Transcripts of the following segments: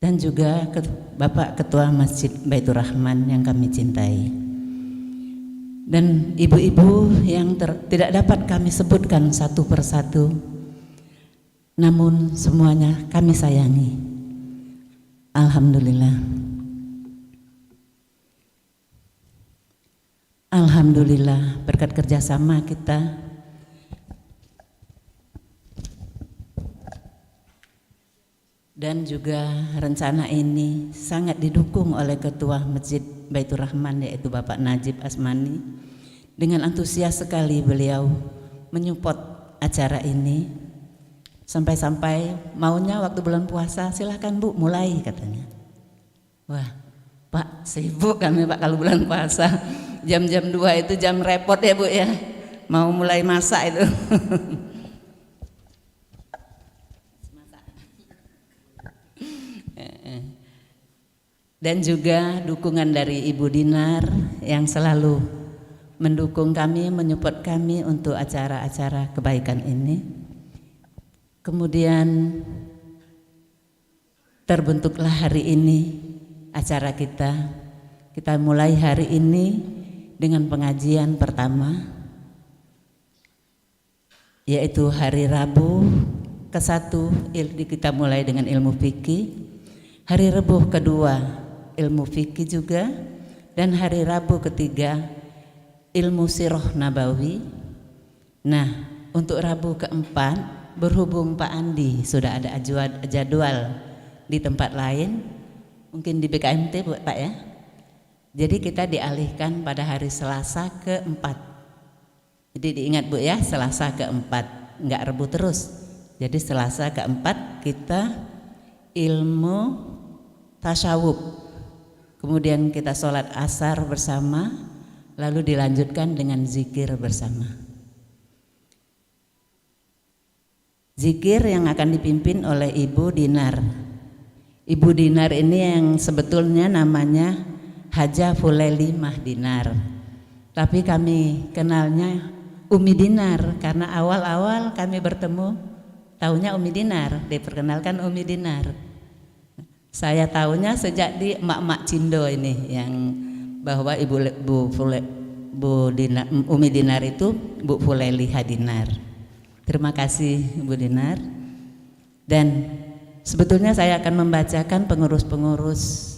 dan juga Bapak Ketua Masjid Baitur Rahman yang kami cintai, dan ibu-ibu yang tidak dapat kami sebutkan satu persatu, namun semuanya kami sayangi. Alhamdulillah. Alhamdulillah berkat kerjasama kita dan juga rencana ini sangat didukung oleh Ketua Masjid Baitur Rahman, yaitu Bapak Najib Asmani. Dengan antusias sekali beliau menyupport acara ini, sampai-sampai maunya waktu bulan puasa silahkan Bu mulai katanya. Wah Pak, sibuk kami Pak kalau bulan puasa, jam-jam 2 itu jam repot ya Bu ya, mau mulai masak itu. Dan juga dukungan dari Ibu Dinar yang selalu mendukung kami, menyupport kami untuk acara-acara kebaikan ini. Kemudian terbentuklah hari ini acara kita. Kita mulai hari ini dengan pengajian pertama, yaitu hari Rabu ke-1 kita mulai dengan ilmu fikih, hari Rabu kedua ilmu fikih juga, dan hari Rabu ketiga ilmu sirah nabawi. Nah, untuk Rabu keempat, berhubung Pak Andi sudah ada jadwal di tempat lain, mungkin di BKMT Bu Pak ya, jadi kita dialihkan pada hari Selasa keempat. Jadi diingat Bu ya, Selasa keempat, enggak Rabu terus. Jadi Selasa keempat kita ilmu tasyawuf, kemudian kita sholat asar bersama, lalu dilanjutkan dengan zikir bersama. Zikir yang akan dipimpin oleh Ibu Dinar. Ibu Dinar ini yang sebetulnya namanya Haja Fuleli Mahdinar, tapi kami kenalnya Umi Dinar karena awal-awal kami bertemu tahunya Umi Dinar, diperkenalkan Umi Dinar. Saya tahunya sejak di emak-emak Cindo ini, yang bahwa Umi Dinar itu Bu Fuleli Hadinar. Terima kasih Bu Dinar. Dan sebetulnya saya akan membacakan pengurus-pengurus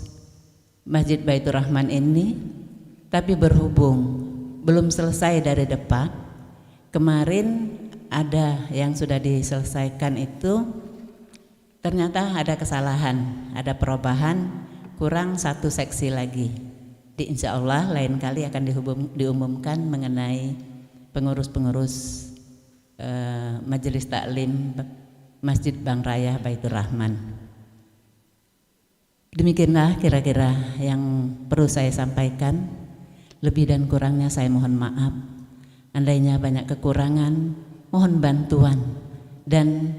Masjid Baitur Rahman ini, tapi berhubung belum selesai dari depan, kemarin ada yang sudah diselesaikan itu, ternyata ada kesalahan, ada perubahan, kurang satu seksi lagi. Insya Allah lain kali akan diumumkan mengenai pengurus-pengurus Majelis Taklim Masjid Bang Raya Baitur Rahman. Demikianlah kira-kira yang perlu saya sampaikan. Lebih dan kurangnya saya mohon maaf. Andainya banyak kekurangan, mohon bantuan dan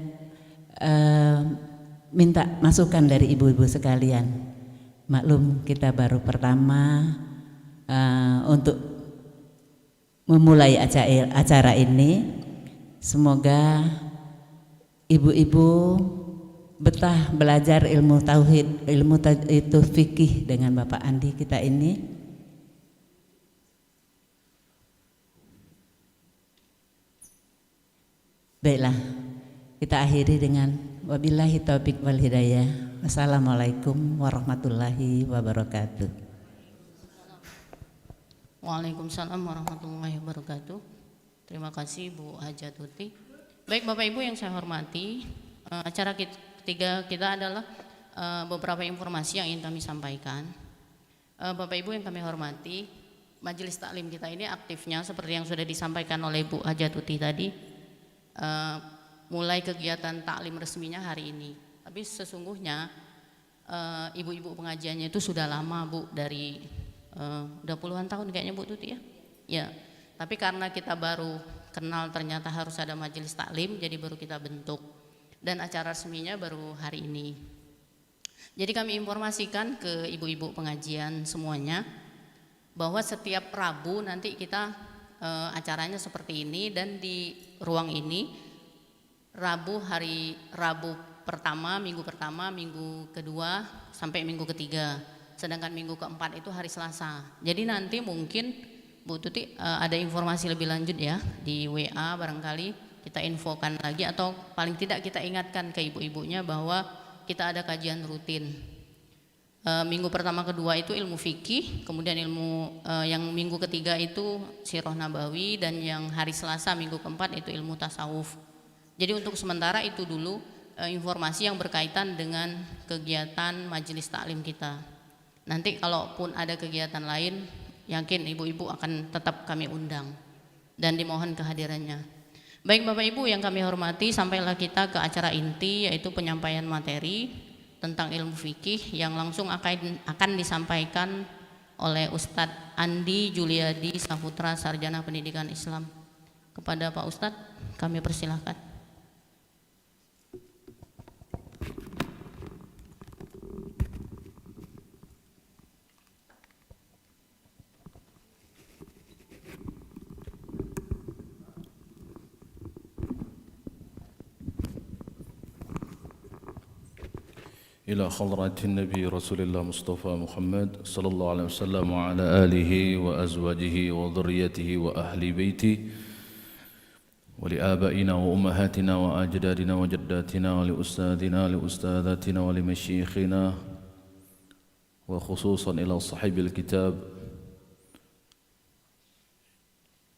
minta masukan dari ibu-ibu sekalian. Maklum kita baru pertama untuk memulai acara ini. Semoga ibu-ibu betah belajar ilmu tauhid, itu fikih dengan Bapak Andi kita ini. Baiklah, kita akhiri dengan wabillahi taufiq wal hidayah. Wassalamualaikum warahmatullahi wabarakatuh. Waalaikumsalam warahmatullahi wabarakatuh. Terima kasih Bu Haja Tuti. Baik Bapak Ibu yang saya hormati, acara ketiga kita adalah beberapa informasi yang ingin kami sampaikan. Bapak Ibu yang kami hormati, Majelis Taklim kita ini aktifnya seperti yang sudah disampaikan oleh Bu Haja Tuti tadi, mulai kegiatan taklim resminya hari ini. Tapi sesungguhnya ibu-ibu pengajiannya itu sudah lama Bu, dari udah puluhan tahun kayaknya Bu Tuti ya. Ya, tapi karena kita baru kenal ternyata harus ada majelis taklim, jadi baru kita bentuk dan acara resminya baru hari ini. Jadi kami informasikan ke ibu-ibu pengajian semuanya bahwa setiap Rabu nanti kita acaranya seperti ini, dan di ruang ini hari Rabu minggu pertama, minggu kedua, sampai minggu ketiga. Sedangkan minggu keempat itu hari Selasa. Jadi nanti mungkin Bu Tuti ada informasi lebih lanjut ya di WA, barangkali kita infokan lagi, atau paling tidak kita ingatkan ke ibu-ibunya bahwa kita ada kajian rutin. Minggu pertama kedua itu ilmu fikih, kemudian yang minggu ketiga itu sirah nabawi, dan yang hari Selasa minggu keempat itu ilmu tasawuf. Jadi untuk sementara itu dulu informasi yang berkaitan dengan kegiatan majelis taklim kita. Nanti kalaupun ada kegiatan lain, yakin ibu-ibu akan tetap kami undang dan dimohon kehadirannya. Baik Bapak Ibu yang kami hormati, sampailah kita ke acara inti, yaitu penyampaian materi tentang ilmu fikih yang langsung akan disampaikan oleh Ustadz Andi Juliadi Saputra, Sarjana Pendidikan Islam. Kepada Pak Ustadz kami persilahkan. إلى حضرة النبي رسول الله مصطفى محمد صلى الله عليه وسلم وعلى آله وأزواجه وذريته وأهل بيته ولآبائنا وأمهاتنا وأجدادنا وجداتنا ولأستاذنا لأستاذاتنا ولمشيخنا وخصوصا إلى صاحب الكتاب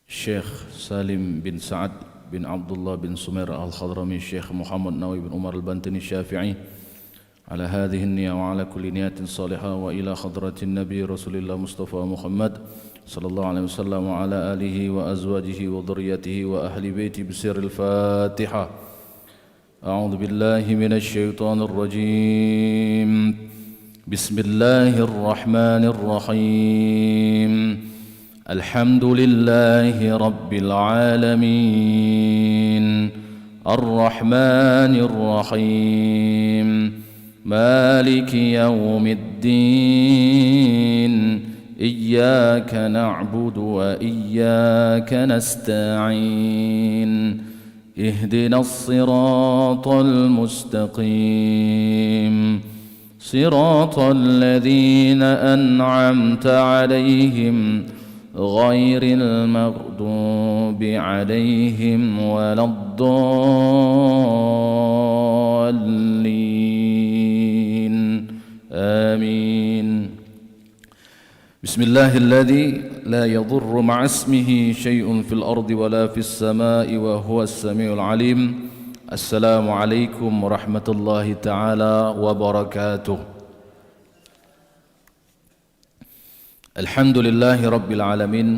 الشيخ سالم بن سعد بن عبد الله بن سمير الخضرمي، الشيخ محمد نووي بن عمر البنتني الشافعي، على هذه النية وعلى كل نية صالحة، وإلى حضرة النبي رسول الله مصطفى محمد صلى الله عليه وسلم وعلى آله وأزواجه وذريته وأهل بيته بسر الفاتحة. أعوذ بالله من الشيطان الرجيم. بسم الله الرحمن الرحيم. الحمد لله رب العالمين الرحمن الرحيم مالك يوم الدين إياك نعبد وإياك نستعين اهدنا الصراط المستقيم صراط الذين أنعمت عليهم غير المغضوب عليهم ولا الضالين آمين. بسم الله الذي لا يضر مع اسمه شيء في الأرض ولا في السماء وهو السميع العليم. السلام عليكم ورحمة الله تعالى وبركاته. الحمد لله رب العالمين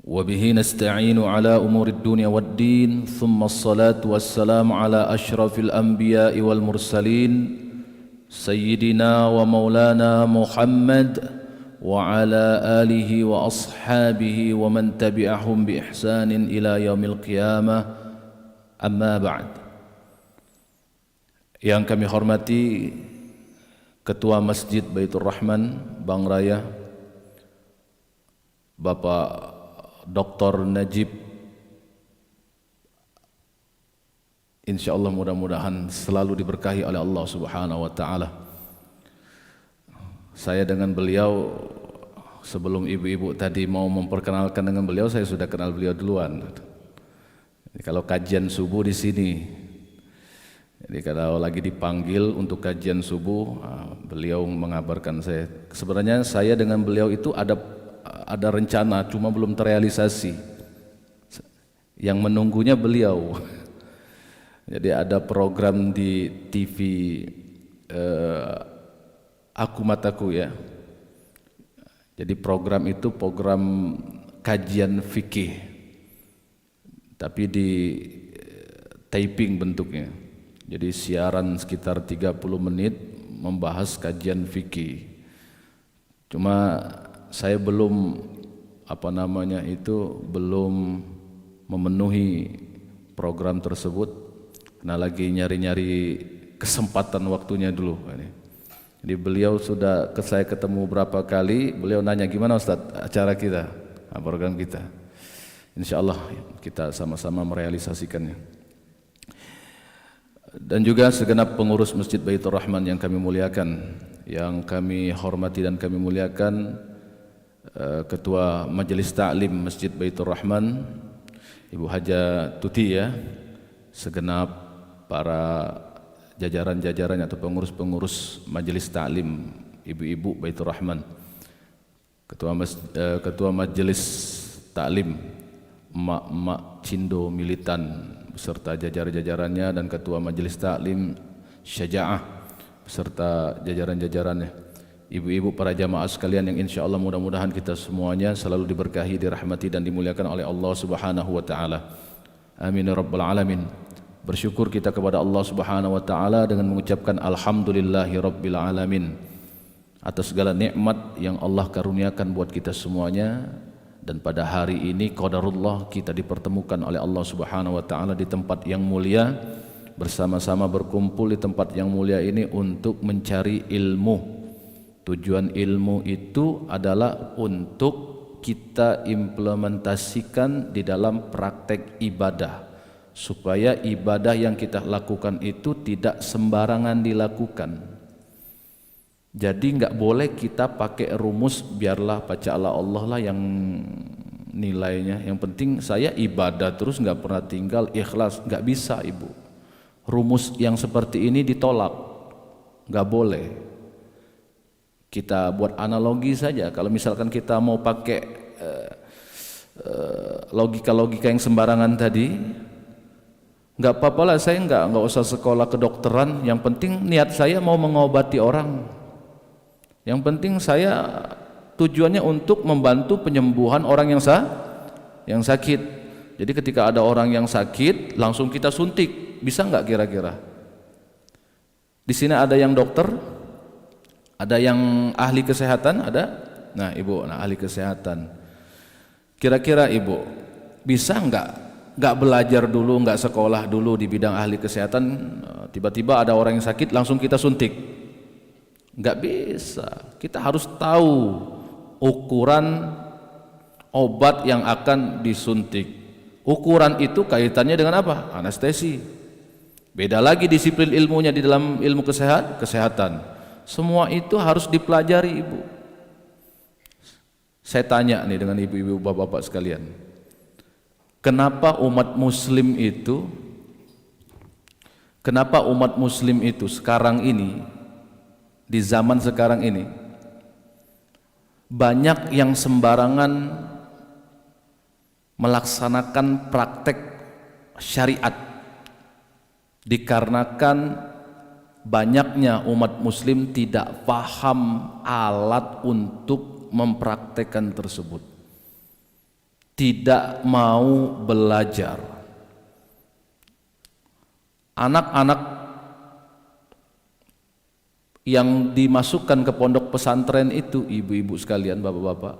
وبه نستعين على أمور الدنيا والدين، ثم الصلاة والسلام على أشرف الأنبياء والمرسلين سيدنا ومولانا محمد وعلى آله وأصحابه ومن تبعهم بإحسان إلى يوم القيامة. أما بعد. Yang kami hormati Ketua Masjid Baitur Rahman Bang Raya, Bapak Dr. Najib, insyaallah mudah-mudahan selalu diberkahi oleh Allah Subhanahu wa taala. Saya dengan beliau, sebelum ibu-ibu tadi mau memperkenalkan dengan beliau, saya sudah kenal beliau duluan. Jadi kalau kajian subuh di sini, jadi kalau lagi dipanggil untuk kajian subuh, beliau mengabarkan saya. Sebenarnya saya dengan beliau itu ada rencana, cuma belum terrealisasi. Yang menunggunya beliau. Jadi ada program di TV Aku Mataku ya. Jadi program itu program kajian fikih, tapi di taping bentuknya. Jadi siaran sekitar 30 menit membahas kajian fikih. Cuma saya belum belum memenuhi program tersebut karena lagi nyari-nyari kesempatan waktunya dulu. Jadi beliau sudah saya ketemu berapa kali, beliau nanya gimana Ustadz acara kita, program kita. Insya Allah kita sama-sama merealisasikannya. dan juga segenap pengurus Masjid Baitur Rahman yang kami muliakan, yang kami hormati dan kami muliakan, Ketua Majelis Ta'lim Masjid Baitur Rahman Ibu Haja Tuti, ya, segenap para jajaran-jajarannya atau pengurus-pengurus Majelis Ta'lim ibu-ibu Baitur Rahman, Ketua Majelis Ta'lim emak-emak Cindo Militan beserta jajaran-jajarannya, dan Ketua Majelis Ta'lim Syaja'ah beserta jajaran-jajarannya, ibu-ibu para jamaah sekalian yang insya Allah mudah-mudahan kita semuanya selalu diberkahi, dirahmati dan dimuliakan oleh Allah Subhanahu wa taala. Amin ya rabbal alamin. Bersyukur kita kepada Allah Subhanahu wa taala dengan mengucapkan alhamdulillahi rabbil alamin atas segala nikmat yang Allah karuniakan buat kita semuanya. Dan pada hari ini qadarullah kita dipertemukan oleh Allah Subhanahu wa taala di tempat yang mulia, bersama-sama berkumpul di tempat yang mulia ini untuk mencari ilmu. Tujuan ilmu itu adalah untuk kita implementasikan di dalam praktek ibadah, supaya ibadah yang kita lakukan itu tidak sembarangan dilakukan. Jadi nggak boleh kita pakai rumus biarlah baca Allah lah yang nilainya, yang penting saya ibadah terus nggak pernah tinggal ikhlas. Nggak bisa ibu, rumus yang seperti ini ditolak, nggak boleh. Kita buat analogi saja, kalau misalkan kita mau pakai logika-logika yang sembarangan tadi, nggak apa-apa lah, saya nggak usah sekolah kedokteran, yang penting niat saya mau mengobati orang. Yang penting saya tujuannya untuk membantu penyembuhan orang yang sakit. Jadi ketika ada orang yang sakit langsung kita suntik, bisa nggak kira-kira? Di sini ada yang dokter, ada yang ahli kesehatan, ada? Nah ibu, ahli kesehatan. Kira-kira ibu bisa nggak belajar dulu, nggak sekolah dulu di bidang ahli kesehatan, tiba-tiba ada orang yang sakit langsung kita suntik? Nggak bisa. Kita harus tahu ukuran obat yang akan disuntik. Ukuran itu kaitannya dengan apa? Anestesi. Beda lagi disiplin ilmunya di dalam ilmu kesehatan. Semua itu harus dipelajari ibu. Saya tanya nih dengan ibu-ibu bapak-bapak sekalian, kenapa umat muslim itu sekarang ini, di zaman sekarang ini banyak yang sembarangan melaksanakan praktek syariat? Dikarenakan banyaknya umat muslim tidak paham alat untuk mempraktekkan tersebut, tidak mau belajar. Anak-anak yang dimasukkan ke pondok pesantren itu, ibu-ibu sekalian, bapak-bapak,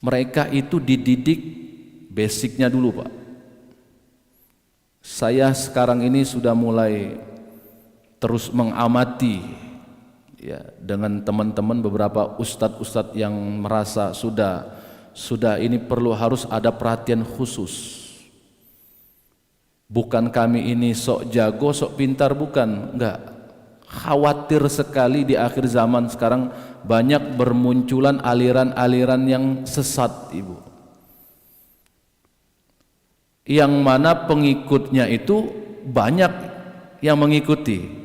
mereka itu dididik basicnya dulu, Pak. Saya sekarang ini sudah mulai terus mengamati, ya, dengan teman-teman beberapa ustadz-ustadz yang merasa sudah ini perlu harus ada perhatian khusus. Bukan kami ini sok jago, sok pintar, bukan, enggak. Khawatir sekali di akhir zaman sekarang banyak bermunculan aliran-aliran yang sesat, ibu, yang mana pengikutnya itu banyak yang mengikuti.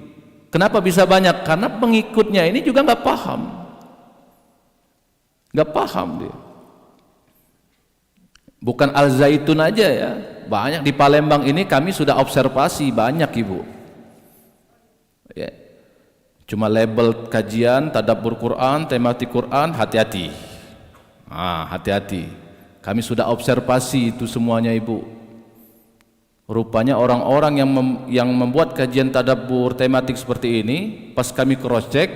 Kenapa bisa banyak? Karena pengikutnya ini juga nggak paham dia. Bukan Al-Zaitun aja ya, banyak di Palembang ini kami sudah observasi banyak ibu, ya. Cuma label kajian, tadabbur Quran, tematik Quran, hati-hati. Hati-hati. Kami sudah observasi itu semuanya ibu. Rupanya orang-orang yang membuat kajian tadabbur tematik seperti ini, pas kami cross check,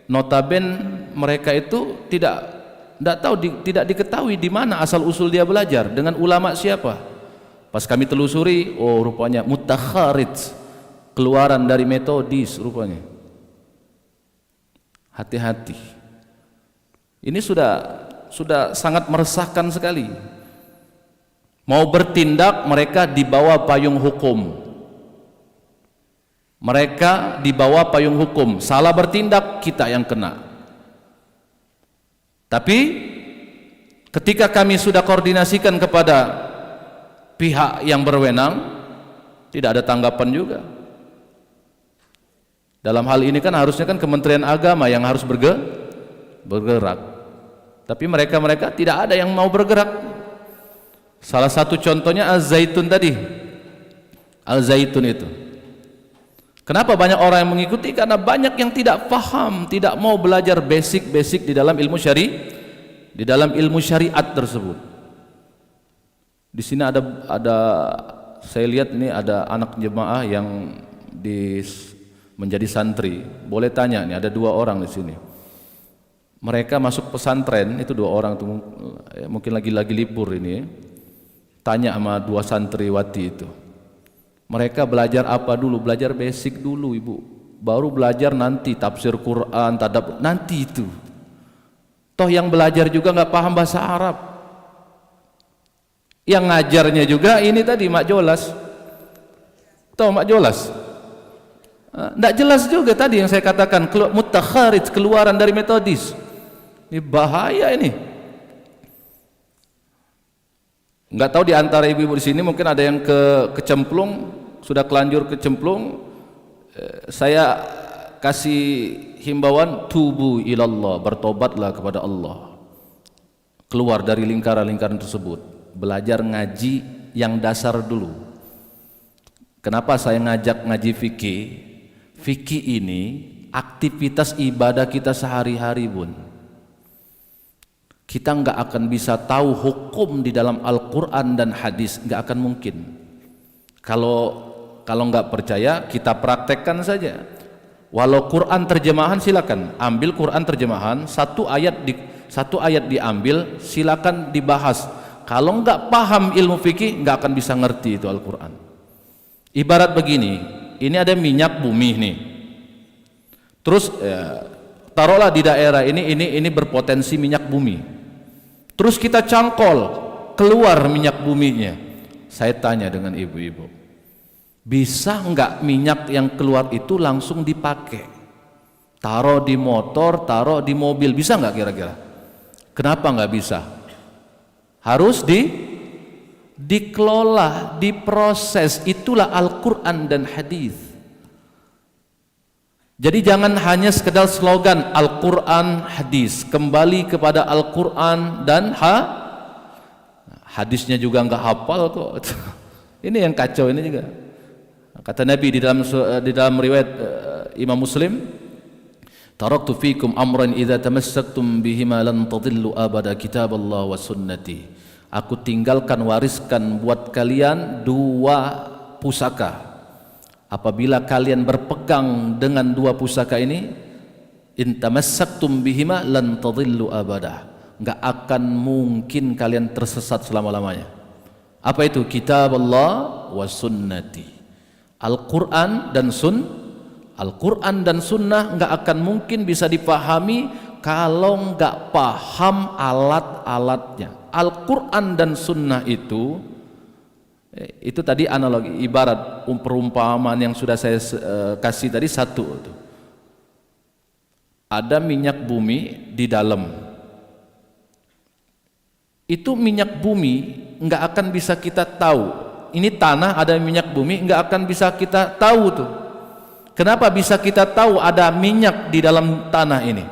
notaben mereka itu tidak diketahui di mana asal usul dia belajar, dengan ulama siapa. Pas kami telusuri, oh rupanya mutakharij, keluaran dari metodis rupanya. Hati-hati. Ini sudah sangat meresahkan sekali. Mau bertindak mereka di bawah payung hukum. Mereka di bawah payung hukum, salah bertindak kita yang kena. Tapi ketika kami sudah koordinasikan kepada pihak yang berwenang, tidak ada tanggapan juga. Dalam hal ini kan harusnya kan Kementerian Agama yang harus bergerak. Tapi mereka tidak ada yang mau bergerak. Salah satu contohnya Al-Zaitun tadi. Al-Zaitun itu. Kenapa banyak orang yang mengikuti? Karena banyak yang tidak paham, tidak mau belajar basic-basic di dalam ilmu syariat tersebut. Di sini ada saya lihat ini ada anak jemaah yang menjadi santri. Boleh tanya nih, ada 2 orang di sini. Mereka masuk pesantren, itu 2 orang itu mungkin lagi libur ini. Tanya sama 2 santriwati itu. Mereka belajar apa dulu? Belajar basic dulu, Ibu. Baru belajar nanti tafsir Quran, tadabbur, nanti itu. Toh yang belajar juga nggak paham bahasa Arab. Yang ngajarnya juga ini tadi Mak Jolas. Toh Mak Jolas. Nggak jelas juga tadi yang saya katakan, mutakharij, keluaran dari metodis. Ini bahaya ini. Nggak tahu di antara ibu-ibu di sini mungkin ada yang kecemplung, sudah kelanjur kecemplung. Saya kasih himbauan, tubu ilallah, bertobatlah kepada Allah. Keluar dari lingkaran-lingkaran tersebut. Belajar ngaji yang dasar dulu. Kenapa saya ngajak ngaji fikih? Fikih ini aktivitas ibadah kita sehari-hari, Bun. Kita nggak akan bisa tahu hukum di dalam Al-Quran dan hadis, nggak akan mungkin. Kalau nggak percaya, kita praktekkan saja. Walau Quran terjemahan, silakan ambil Quran terjemahan, satu ayat diambil, silakan dibahas. Kalau nggak paham ilmu fikih, nggak akan bisa ngerti itu Al-Quran. Ibarat begini, ini ada minyak bumi nih. Terus taruhlah di daerah ini berpotensi minyak bumi. Terus kita cangkol, keluar minyak buminya. Saya tanya dengan ibu-ibu, bisa enggak minyak yang keluar itu langsung dipakai? Taruh di motor, taruh di mobil, bisa enggak kira-kira? Kenapa enggak bisa? Harus dikelola, diproses. Itulah Al-Quran dan hadis. Jadi jangan hanya sekedar slogan Al-Quran hadis, kembali kepada Al-Quran dan hadisnya juga enggak hafal kok. Ini yang kacau ini juga. Kata Nabi di dalam riwayat Imam Muslim, taraktu fikum amran idza tamassaktum bihima lan tadillu abada kitaballah wa sunnati. Aku tinggalkan, wariskan buat kalian 2 pusaka. Apabila kalian berpegang dengan 2 pusaka ini, in tamassaktum bihima lan tadillu abada. Enggak akan mungkin kalian tersesat selama-lamanya. Apa itu? Kitab Allah wa sunnati. Al-Quran dan Sunnah enggak akan mungkin bisa dipahami kalau enggak paham alat-alatnya. Al-Quran dan Sunnah itu tadi analogi, ibarat perumpamaan yang sudah saya kasih tadi satu. Ada minyak bumi di dalam. Itu minyak bumi enggak akan bisa kita tahu. Ini tanah ada minyak bumi, enggak akan bisa kita tahu tuh. Kenapa bisa kita tahu ada minyak di dalam tanah ini?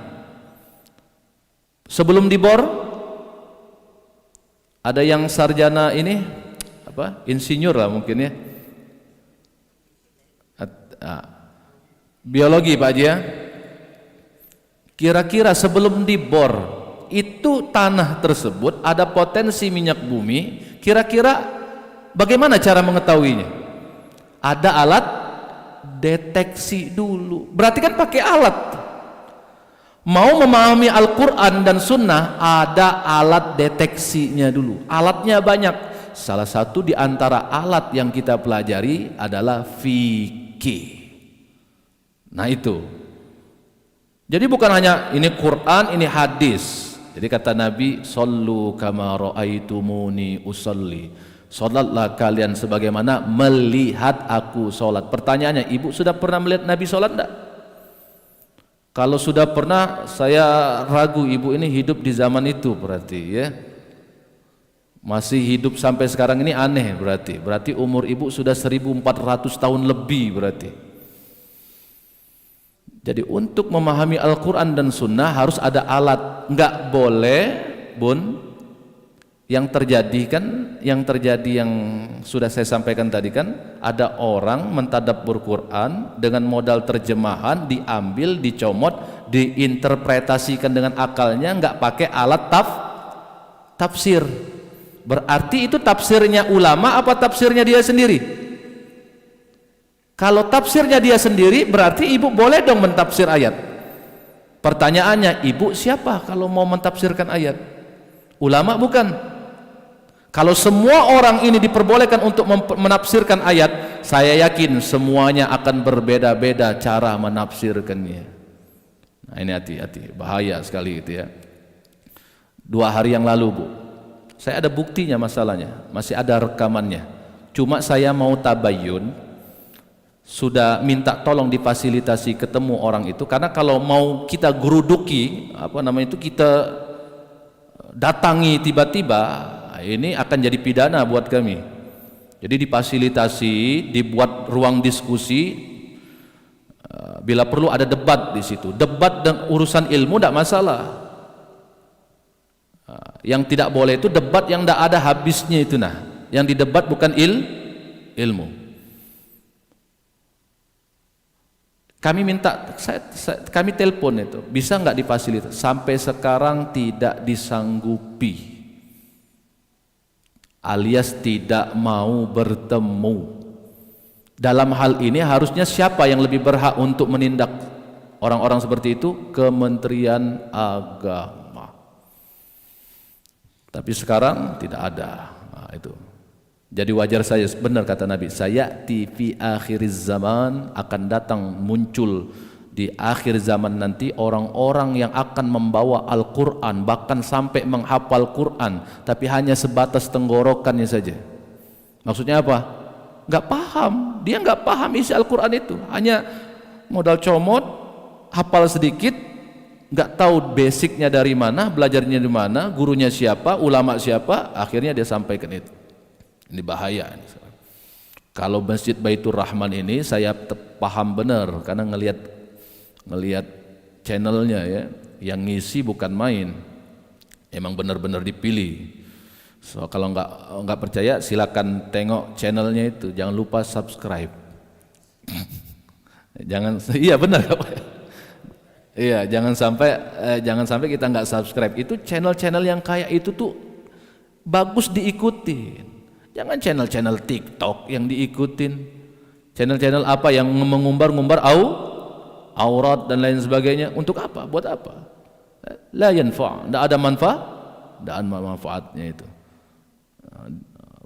Sebelum dibor, ada yang sarjana ini insinyur lah mungkin ya, biologi Pak Haji ya. Kira-kira sebelum dibor itu tanah tersebut ada potensi minyak bumi, kira-kira bagaimana cara mengetahuinya? Ada alat deteksi dulu. Berarti kan pakai alat. Mau memahami Al-Quran dan Sunnah, ada alat deteksinya dulu. Alatnya banyak. Salah satu di antara alat yang kita pelajari adalah fikih. Nah itu. Jadi bukan hanya ini Quran, ini hadis. Jadi kata Nabi, "Shallu kama ra'aitumuni usalli." Sholatlah kalian sebagaimana melihat aku sholat. Pertanyaannya, ibu sudah pernah melihat Nabi sholat enggak? Kalau sudah pernah, saya ragu ibu ini hidup di zaman itu berarti ya. Masih hidup sampai sekarang ini aneh berarti. Berarti umur ibu sudah 1400 tahun lebih berarti. Jadi untuk memahami Al-Quran dan Sunnah harus ada alat. Enggak boleh, Bun, yang terjadi yang sudah saya sampaikan tadi kan, ada orang mentadabbur Quran dengan modal terjemahan, diambil, dicomot, diinterpretasikan dengan akalnya, enggak pakai alat tafsir. Berarti itu tafsirnya ulama apa tafsirnya dia sendiri? Kalau tafsirnya dia sendiri, berarti ibu boleh dong mentafsir ayat. Pertanyaannya, ibu siapa kalau mau mentafsirkan ayat? Ulama bukan? Kalau semua orang ini diperbolehkan untuk menafsirkan ayat, saya yakin semuanya akan berbeda-beda cara menafsirkannya. Nah ini hati-hati, bahaya sekali itu ya. 2 hari yang lalu, Bu, saya ada buktinya masalahnya, masih ada rekamannya. Cuma saya mau tabayun, sudah minta tolong difasilitasi ketemu orang itu, karena kalau mau kita geruduki, kita datangi tiba-tiba, ini akan jadi pidana buat kami. Jadi difasilitasi, dibuat ruang diskusi, bila perlu ada debat di situ. Debat dan urusan ilmu tidak masalah. Yang tidak boleh itu debat yang tidak ada habisnya itu, nah. Yang didebat bukan ilmu. Kami minta, kami telepon itu, bisa nggak difasilitasi? Sampai sekarang tidak disanggupi, alias tidak mau bertemu. Dalam hal ini harusnya siapa yang lebih berhak untuk menindak orang-orang seperti itu? Kementerian Agama. Tapi sekarang tidak ada. Nah, itu. Jadi wajar saya, benar kata Nabi, saya fi akhiriz zaman, akan datang muncul di akhir zaman nanti orang-orang yang akan membawa Al-Quran, bahkan sampai menghafal Quran, tapi hanya sebatas tenggorokannya saja. Maksudnya apa? Nggak paham, dia nggak paham isi Al-Quran itu, hanya modal comot, hafal sedikit, nggak tahu basicnya dari mana, belajarnya di mana, gurunya siapa, ulama siapa, akhirnya dia sampaikan itu. Ini bahaya. Kalau Masjid Baitur Rahman ini saya paham benar karena ngelihat channelnya ya, yang ngisi bukan main, emang benar-benar dipilih. So kalau nggak percaya silakan tengok channelnya itu, jangan lupa subscribe. Iya benar. Iya, jangan sampai kita nggak subscribe. Itu channel-channel yang kayak itu tuh bagus diikuti. Jangan channel-channel TikTok yang diikutin. Channel-channel apa yang mengumbar-ngumbar aurat dan lain sebagainya. Untuk apa? Buat apa? La yanfa', tidak ada manfaat, tidak ada manfaatnya itu.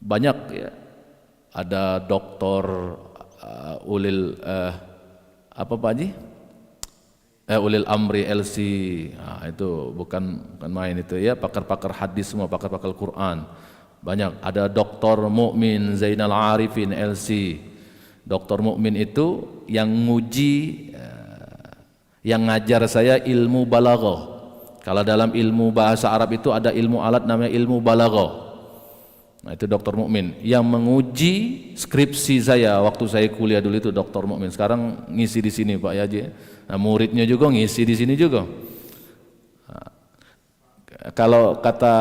Banyak ya. Ada doktor ulil apa Pak Haji? Ulil Amri LC. Nah, itu bukan main itu ya, pakar-pakar hadis semua, pakar-pakar Quran. Banyak, ada Dr. Mukmin Zainal Arifin LC. Dr. Mukmin itu yang nguji, yang ngajar saya ilmu balaghah. Kalau dalam ilmu bahasa Arab itu ada ilmu alat namanya ilmu balaghah. Nah, itu Dr. Mukmin yang menguji skripsi saya waktu saya kuliah dulu itu Dr. Mukmin. Sekarang ngisi di sini Pak Yaji. Nah, muridnya juga ngisi di sini juga. Nah, kalau kata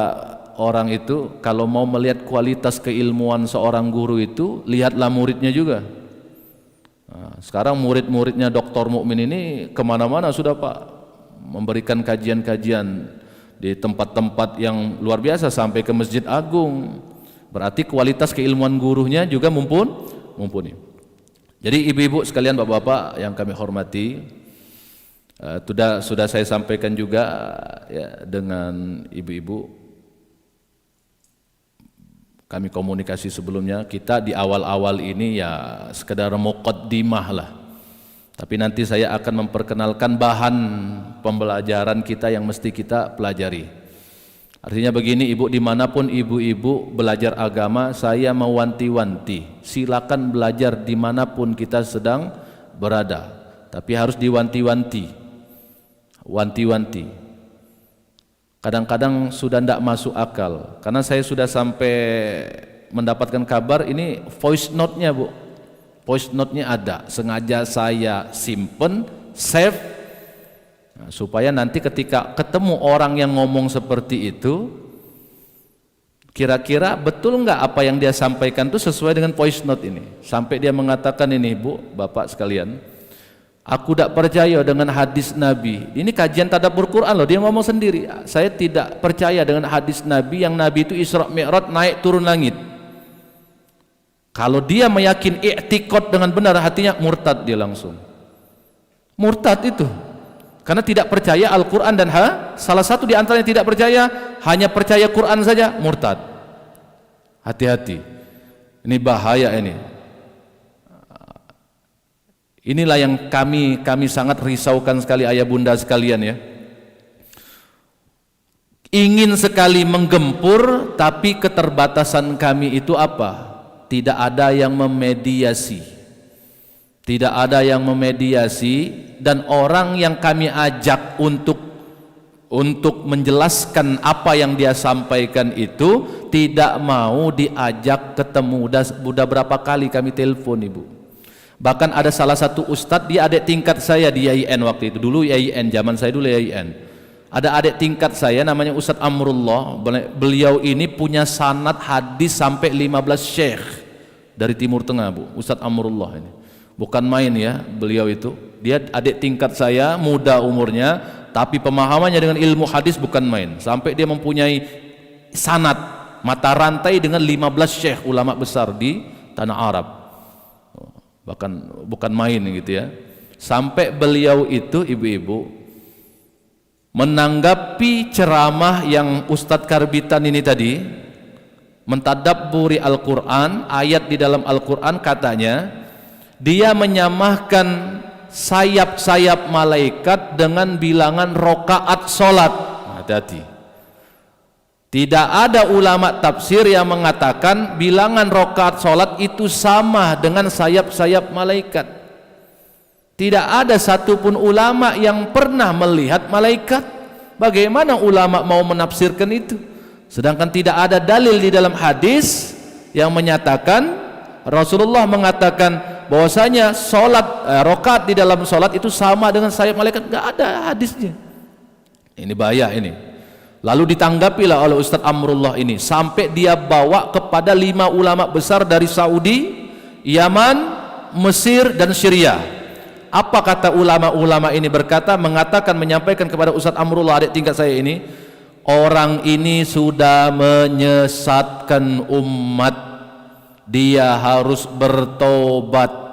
orang itu, kalau mau melihat kualitas keilmuan seorang guru itu, lihatlah muridnya juga. Nah, sekarang murid-muridnya Dr. Mukmin ini kemana-mana sudah Pak, memberikan kajian-kajian di tempat-tempat yang luar biasa sampai ke Masjid Agung. Berarti kualitas keilmuan gurunya juga mumpuni. Jadi ibu-ibu sekalian, bapak-bapak yang kami hormati, sudah saya sampaikan juga ya, dengan ibu-ibu. Kami komunikasi sebelumnya, kita di awal-awal ini ya sekedar muqaddimah lah. Tapi nanti saya akan memperkenalkan bahan pembelajaran kita yang mesti kita pelajari. Artinya begini ibu, dimanapun ibu-ibu belajar agama, saya mewanti-wanti, silakan belajar dimanapun kita sedang berada, tapi harus diwanti-wanti, wanti-wanti. Kadang-kadang sudah tidak masuk akal, karena saya sudah sampai mendapatkan kabar ini voice note-nya bu, voice note-nya ada, sengaja saya simpen, save, nah, supaya nanti ketika ketemu orang yang ngomong seperti itu, kira-kira betul nggak apa yang dia sampaikan itu sesuai dengan voice note ini. Sampai dia mengatakan ini bu, bapak sekalian, aku tidak percaya dengan hadis Nabi. Ini kajian tadabbur Quran loh, dia ngomong sendiri. Saya tidak percaya dengan hadis Nabi yang Nabi itu Isra Mi'raj naik turun langit. Kalau dia meyakin i'tiqad dengan benar hatinya, murtad dia langsung. Murtad itu. Karena tidak percaya Al-Quran dan salah satu di antara yang tidak percaya, hanya percaya Quran saja, murtad. Hati-hati. Ini bahaya ini. Inilah yang kami sangat risaukan sekali ayah bunda sekalian ya. Ingin sekali menggempur, tapi keterbatasan kami itu apa? Tidak ada yang memediasi. Tidak ada yang memediasi, dan orang yang kami ajak untuk menjelaskan apa yang dia sampaikan itu tidak mau diajak ketemu. Sudah berapa kali kami telepon ibu. Bahkan ada salah satu ustadz, dia adik tingkat saya di IAIN waktu itu. Dulu IAIN, zaman saya dulu IAIN. Ada adik tingkat saya namanya Ustadz Amrullah. Beliau ini punya sanad hadis sampai 15 syekh dari Timur Tengah bu, Ustadz Amrullah ini. Bukan main ya beliau itu. Dia adik tingkat saya, muda umurnya, tapi pemahamannya dengan ilmu hadis bukan main. Sampai dia mempunyai sanad mata rantai dengan 15 syekh ulama besar di tanah Arab. Bahkan bukan main gitu ya. Sampai beliau itu ibu-ibu menanggapi ceramah yang Ustadz Karbitan ini tadi, mentadabburi Al-Quran, ayat di dalam Al-Quran, katanya dia menyamahkan sayap-sayap malaikat dengan bilangan rokaat solat. Hati-hati. Tidak ada ulama tafsir yang mengatakan bilangan rokaat solat itu sama dengan sayap-sayap malaikat. Tidak ada satupun ulama yang pernah melihat malaikat. Bagaimana ulama mau menafsirkan itu? Sedangkan tidak ada dalil di dalam hadis yang menyatakan, Rasulullah mengatakan bahwasanya rokaat di dalam solat itu sama dengan sayap malaikat. Tidak ada hadisnya. Ini bahaya ini. Lalu ditanggapilah oleh Ustadz Amrullah ini, sampai dia bawa kepada 5 ulama besar dari Saudi, Yaman, Mesir dan Syria. Apa kata ulama-ulama ini? Mengatakan, menyampaikan kepada Ustadz Amrullah adik tingkat saya ini, orang ini sudah menyesatkan umat, dia harus bertobat.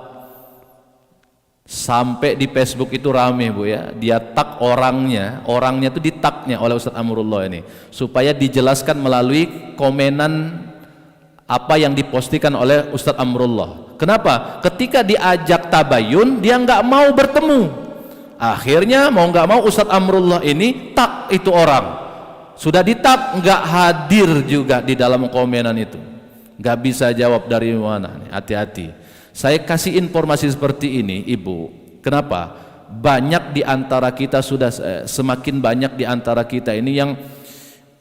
Sampai di Facebook itu rame bu ya, dia tag orangnya itu ditagnya oleh Ustadz Amrullah ini, supaya dijelaskan melalui komenan apa yang dipostikan oleh Ustadz Amrullah. Kenapa? Ketika diajak tabayun, dia nggak mau bertemu. Akhirnya mau nggak mau Ustadz Amrullah ini tag itu orang, sudah ditag nggak hadir juga di dalam komenan itu, nggak bisa jawab dari mana. Hati-hati. Saya kasih informasi seperti ini ibu. Kenapa? Banyak di antara kita semakin banyak di antara kita ini yang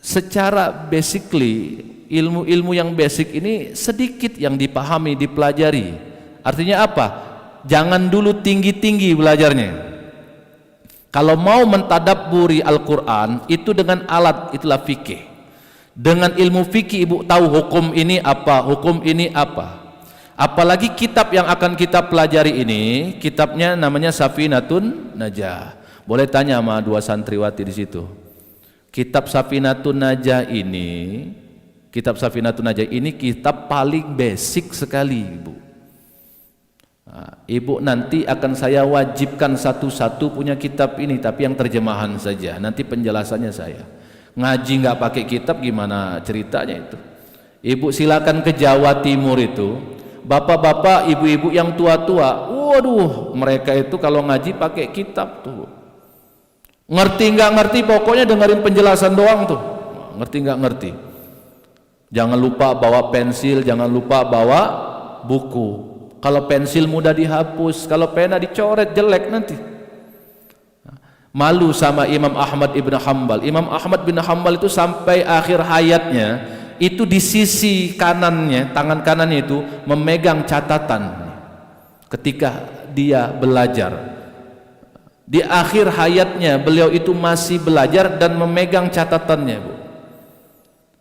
secara basically ilmu-ilmu yang basic ini sedikit yang dipahami, dipelajari. Artinya apa? Jangan dulu tinggi-tinggi belajarnya. Kalau mau mentadabburi Al-Quran itu dengan alat, itulah fikih. Dengan ilmu fikih ibu tahu hukum ini apa, hukum ini apa. Apalagi kitab yang akan kita pelajari ini, kitabnya namanya Safinatun Najah. Boleh tanya sama 2 santriwati di situ. Kitab Safinatun Najah ini, kitab paling basic sekali, ibu. Nah, ibu nanti akan saya wajibkan satu-satu punya kitab ini, tapi yang terjemahan saja. Nanti penjelasannya saya. Ngaji nggak pakai kitab gimana ceritanya itu? Ibu silakan ke Jawa Timur itu. Bapak-bapak, ibu-ibu yang tua-tua, waduh, mereka itu kalau ngaji pakai kitab tuh. Ngerti nggak ngerti, pokoknya dengerin penjelasan doang tuh. ngerti nggak ngerti. Jangan lupa bawa pensil, jangan lupa bawa buku. Kalau pensil mudah dihapus, kalau pena dicoret jelek nanti. Malu sama Imam Ahmad ibn Hanbal. Imam Ahmad bin Hanbal itu sampai akhir hayatnya itu di sisi kanannya, tangan kanannya itu memegang catatan ketika dia belajar. Di akhir hayatnya beliau itu masih belajar dan memegang catatannya, Bu.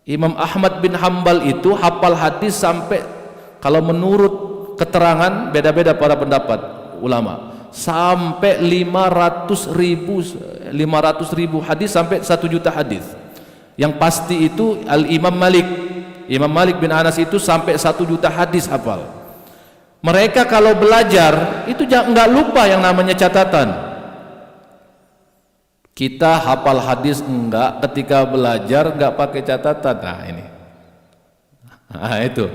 Imam Ahmad bin Hanbal itu hafal hadis sampai, kalau menurut keterangan beda-beda para pendapat ulama, sampai 500 ribu hadis sampai 1 juta hadis. Yang pasti itu Imam Malik bin Anas itu sampai 1 juta hadis hafal. Mereka kalau belajar itu nggak lupa yang namanya catatan. Kita hafal hadis enggak, ketika belajar enggak pakai catatan. Nah ini, nah itu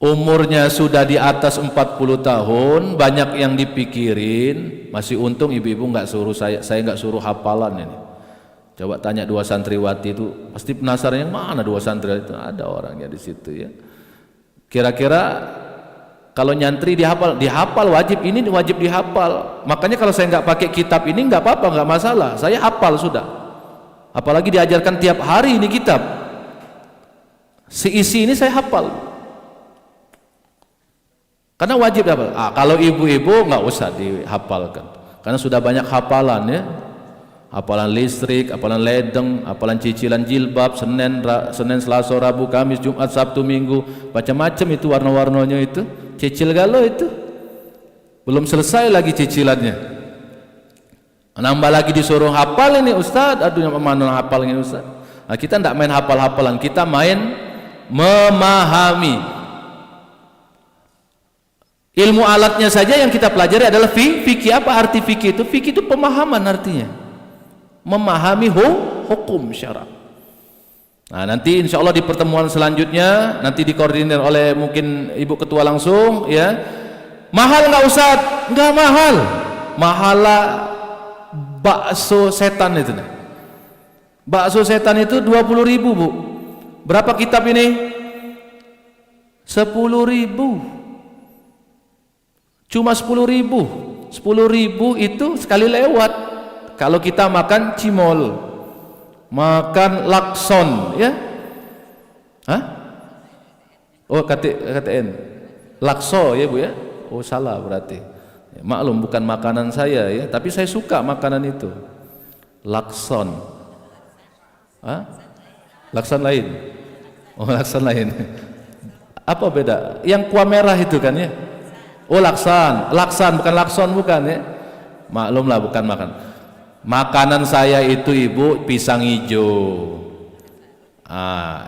umurnya sudah di atas 40 tahun, banyak yang dipikirin. Masih untung ibu-ibu enggak suruh saya enggak suruh hafalan ini. Coba tanya 2 santriwati itu, pasti penasaran yang mana 2 santriwati itu, ada orangnya di situ ya. Kira-kira kalau nyantri dihafal wajib, ini wajib dihafal. Makanya kalau saya nggak pakai kitab ini nggak apa-apa, nggak masalah. Saya hafal sudah. Apalagi diajarkan tiap hari ini kitab. Seisi ini saya hafal. Karena wajib hafal. Kalau ibu-ibu nggak usah dihafalkan. Karena sudah banyak hafalan ya. Hafalan listrik, hafalan ledeng, hafalan cicilan jilbab, Senin, Selasa, Rabu, Kamis, Jumat, Sabtu, Minggu, macam-macam itu warna-warnanya itu. Cicil galau itu belum selesai lagi cicilannya, nambah lagi disuruh hafal ini Ustaz. Aduh, yang mana hafal ini Ustaz. Nah, kita tidak main hafal-hafalan, kita main memahami. Ilmu alatnya saja yang kita pelajari adalah fikih. Apa arti fikih itu? Fikih itu pemahaman artinya, memahami hukum syara. Nah, nanti insya Allah di pertemuan selanjutnya nanti dikoordinir oleh mungkin Ibu Ketua langsung ya. Mahal nggak Ustaz? Nggak mahal. Mahala bakso setan itu. Bakso setan itu 20.000 Bu. Berapa kitab ini? 10.000. Cuma 10.000. 10.000 itu sekali lewat. Kalau kita makan cimol, makan lakson ya. Hah? Oh, KTN lakso ya Bu ya. Oh, salah berarti ya, maklum bukan makanan saya ya, tapi saya suka makanan itu. Lakson. Hah? Lakson lain. Oh, lakson lain. Apa beda? Yang kuah merah itu kan ya. Oh, laksan bukan lakson, bukan ya. Maklumlah bukan makanan saya itu Ibu, pisang hijau,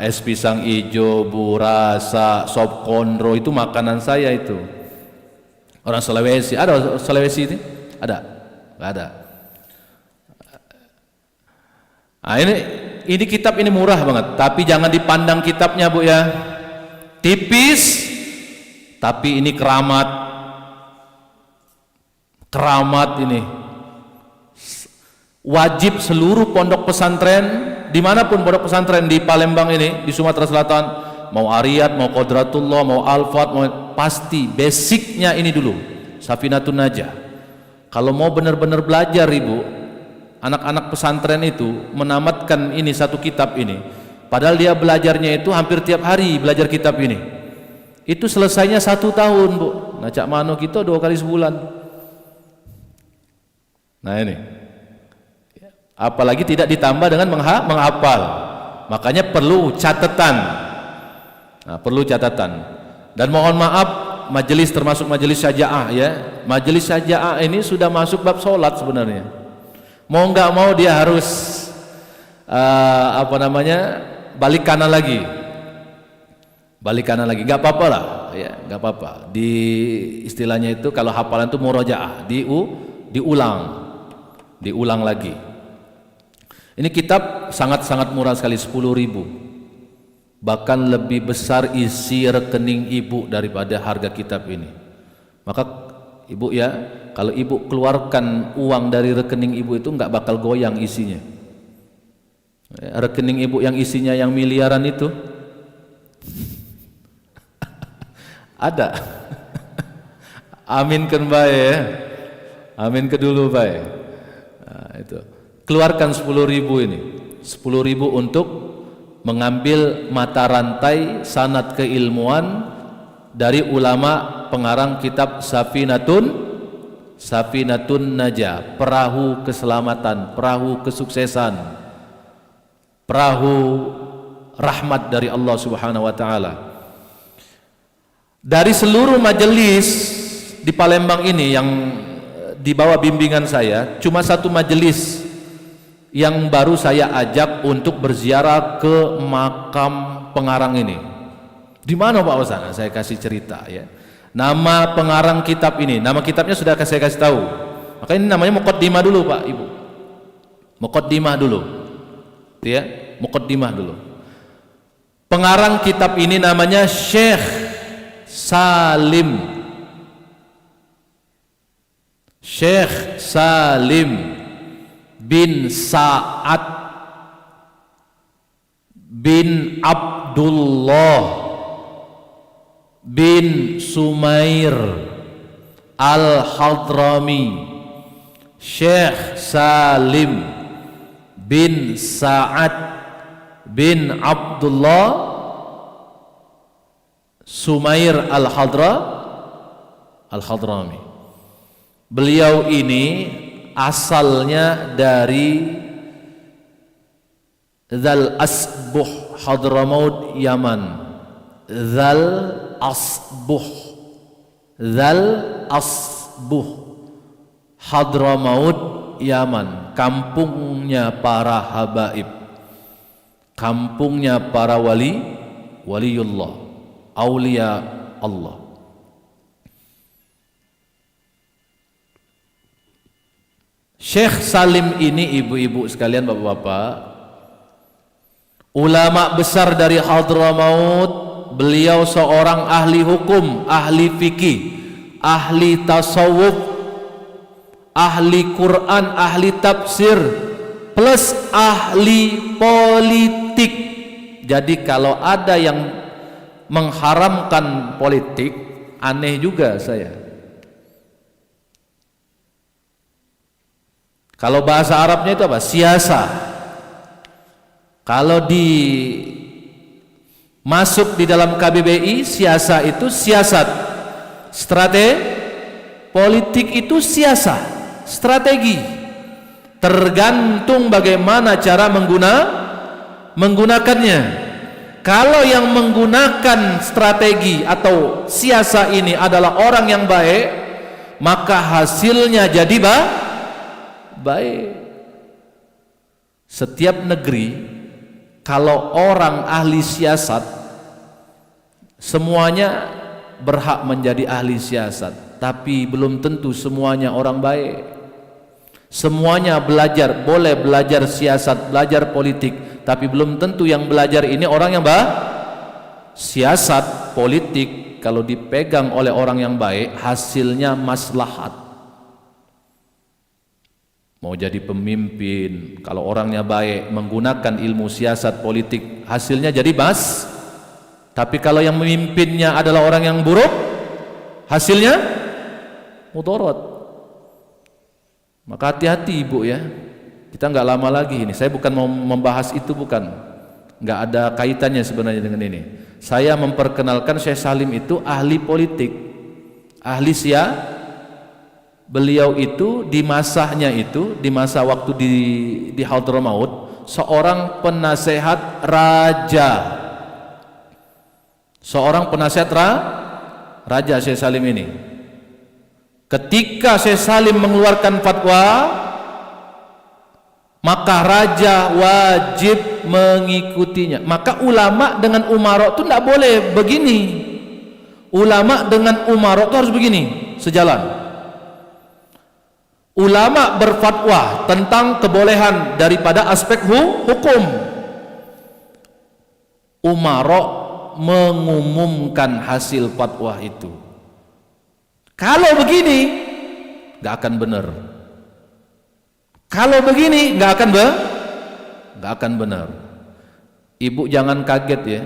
es pisang hijau, burasa, sop kondro, itu makanan saya itu. Orang Sulawesi, ada Sulawesi ini? Ada? Nggak ada. Nah, ini kitab ini murah banget, tapi jangan dipandang kitabnya Bu ya, tipis, tapi ini keramat ini. Wajib seluruh pondok pesantren, dimanapun pondok pesantren di Palembang ini, di Sumatera Selatan, mau Ariyat, mau Qodratullah, mau Al-Fat, mau pasti basicnya ini dulu, Safinatun Najah. Kalau mau benar-benar belajar Ibu, anak-anak pesantren itu menamatkan ini satu kitab ini, padahal dia belajarnya itu hampir tiap hari belajar kitab ini, itu selesainya 1 tahun Bu. Nah, Cak Mano kita 2 kali sebulan. Nah ini, apalagi tidak ditambah dengan menghafal, makanya perlu catatan. Nah, perlu catatan. Dan mohon maaf, majelis termasuk majelis syaja'ah ya, majelis syaja'ah ini sudah masuk bab sholat sebenarnya. Mau nggak mau dia harus balik kanan lagi, nggak apa-apa lah ya, nggak apa-apa. Di istilahnya itu kalau hafalan itu murojaah, diulang lagi. Ini kitab sangat-sangat murah sekali, 10.000. Bahkan lebih besar isi rekening Ibu daripada harga kitab ini. Maka Ibu ya, kalau Ibu keluarkan uang dari rekening Ibu itu nggak bakal goyang isinya. rekening ibu yang isinya yang miliaran itu? Ada. Amin kan baik ya. Amin ke dulu baik. Nah, itu. Keluarkan 10.000 ini. 10.000 untuk mengambil mata rantai sanad keilmuan dari ulama pengarang kitab Safinatun Najah, perahu keselamatan, perahu kesuksesan, perahu rahmat dari Allah Subhanahu wa taala. Dari seluruh majelis di Palembang ini yang di bawah bimbingan saya, cuma satu majelis yang baru saya ajak untuk berziarah ke makam pengarang ini. Di mana Pak Ustaz? Saya kasih cerita ya. Nama pengarang kitab ini, nama kitabnya sudah saya kasih tahu. Maka ini namanya Muqaddimah dulu Pak Ibu. Muqaddimah dulu. Ya, Muqaddimah dulu. Pengarang kitab ini namanya Syekh Salim. Syekh Salim bin Sa'ad bin Abdullah bin Sumair Al-Hadrami. Syekh Salim bin Sa'ad bin Abdullah Sumair Al-Hadrami. Beliau ini asalnya dari Zal Asbuh Hadramaut Yaman. Zal Asbuh Hadramaut Yaman, kampungnya para habaib, kampungnya para waliullah, aulia Allah. Syekh Salim ini ibu-ibu sekalian, bapak-bapak, ulama besar dari Hadramaut. Beliau seorang ahli hukum, ahli fikih, ahli tasawuf, ahli Quran, ahli tafsir, plus ahli politik. Jadi kalau ada yang mengharamkan politik, aneh juga saya. Kalau bahasa Arabnya itu apa? Siasa. Kalau masuk di dalam KBBI, siasa itu siasat, politik itu siasat, strategi. Tergantung bagaimana cara menggunakannya. Kalau yang menggunakan strategi atau siasat ini adalah orang yang baik, maka hasilnya jadi baik. Setiap negeri kalau orang ahli siasat, semuanya berhak menjadi ahli siasat, tapi belum tentu semuanya orang baik. Semuanya boleh belajar siasat, belajar politik, tapi belum tentu yang belajar ini orang yang siasat politik. Kalau dipegang oleh orang yang baik, hasilnya maslahat. Mau jadi pemimpin, kalau orangnya baik, menggunakan ilmu siasat politik, hasilnya jadi tapi kalau yang memimpinnya adalah orang yang buruk, hasilnya mudarat. Maka hati-hati ibu ya. Kita nggak lama lagi ini. Saya bukan mau membahas itu, bukan. Nggak ada kaitannya sebenarnya dengan ini. Saya memperkenalkan Syekh Salim itu ahli politik, ahli Beliau itu di masanya itu, di masa waktu di Hadramaut, seorang penasehat raja. Seorang penasehat raja Syekh Salim ini. Ketika Syekh Salim mengeluarkan fatwa, maka raja wajib mengikutinya. Maka ulama dengan umarok itu tidak boleh begini. Ulama dengan umarok itu harus begini, sejalan. Ulama berfatwa tentang kebolehan daripada aspek hukum. Umarok mengumumkan hasil fatwa itu. Kalau begini nggak akan benar. Kalau begini nggak akan nggak akan benar. Ibu jangan kaget ya.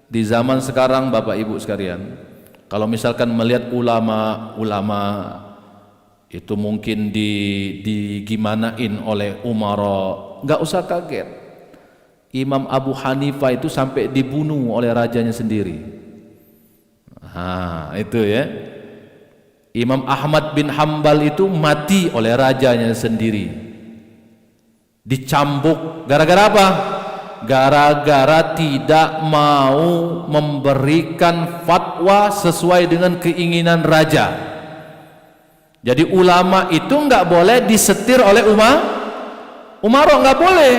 Di zaman sekarang Bapak Ibu sekalian, kalau misalkan melihat ulama itu mungkin digimanain oleh umara, nggak usah kaget. Imam Abu Hanifah itu sampai dibunuh oleh rajanya sendiri. Nah, itu ya. Imam Ahmad bin Hambal itu mati oleh rajanya sendiri. Dicambuk gara-gara apa? Gara-gara tidak mau memberikan fatwa sesuai dengan keinginan raja. Jadi ulama itu nggak boleh disetir oleh umaro, nggak boleh.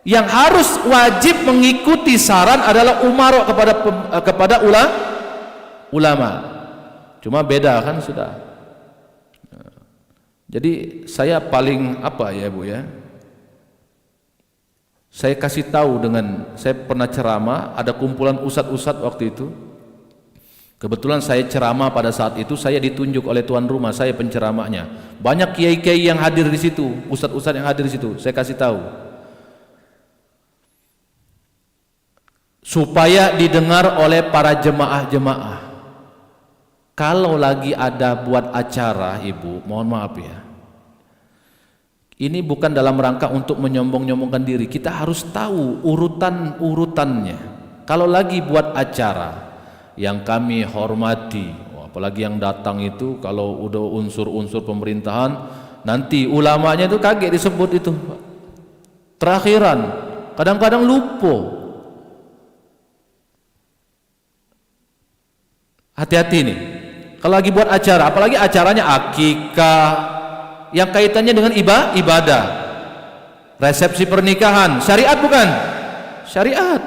Yang harus wajib mengikuti saran adalah umaro kepada ulama. Cuma beda kan sudah. Jadi saya paling apa ya Bu ya? Saya kasih tahu saya pernah ceramah, ada kumpulan ustadz-ustadz waktu itu. Kebetulan saya ceramah pada saat itu, saya ditunjuk oleh tuan rumah, saya penceramahnya. Banyak kiai-kiai yang hadir di situ, ustadz-ustadz yang hadir di situ. Saya kasih tahu. Supaya didengar oleh para jemaah-jemaah. Kalau lagi ada buat acara, Ibu, mohon maaf ya. Ini bukan dalam rangka untuk menyombong-nyombongkan diri. Kita harus tahu urutan-urutannya. Kalau lagi buat acara yang kami hormati, apalagi yang datang itu kalau udah unsur-unsur pemerintahan, nanti ulamanya itu kaget disebut itu. Terakhiran, kadang-kadang lupa. Hati-hati nih. Kalau lagi buat acara, apalagi acaranya akikah yang kaitannya dengan ibadah, resepsi pernikahan, syariat bukan? Syariat.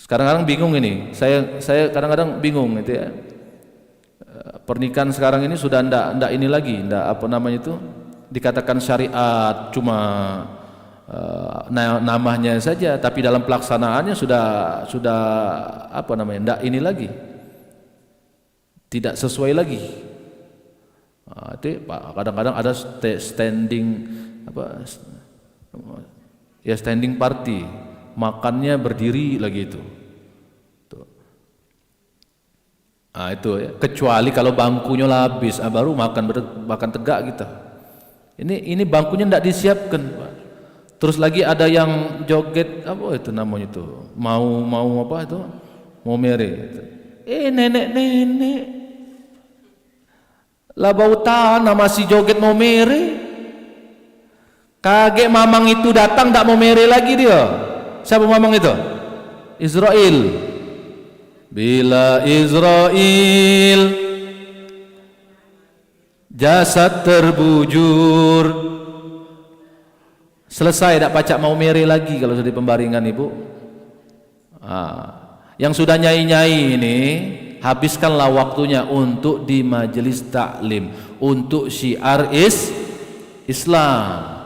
Kadang-kadang bingung ini. Saya kadang-kadang bingung itu ya. Pernikahan sekarang ini sudah ndak ini lagi, ndak apa namanya itu dikatakan syariat, cuma namanya saja, tapi dalam pelaksanaannya sudah apa namanya, ndak ini lagi, tidak sesuai lagi. Kadang-kadang ada standing party, makannya berdiri lagi itu. Itu ya. Kecuali kalau bangkunya habis, baru makan tegak gitu. Ini bangkunya ndak disiapkan, Pak. Terus lagi ada yang joget apa itu namanya itu, mau apa itu, mau mere. Nenek lah bau tanah masih joget mau mere. Kaget mamang itu datang tak mau mere lagi dia. Siapa mamang itu? Israel. Bila Israel jasad terbujur, selesai tak pacak mau mere lagi kalau sudah di pembaringan Ibu. Yang sudah nyai-nyai ini, habiskanlah waktunya untuk di majelis taklim, untuk syiar Islam.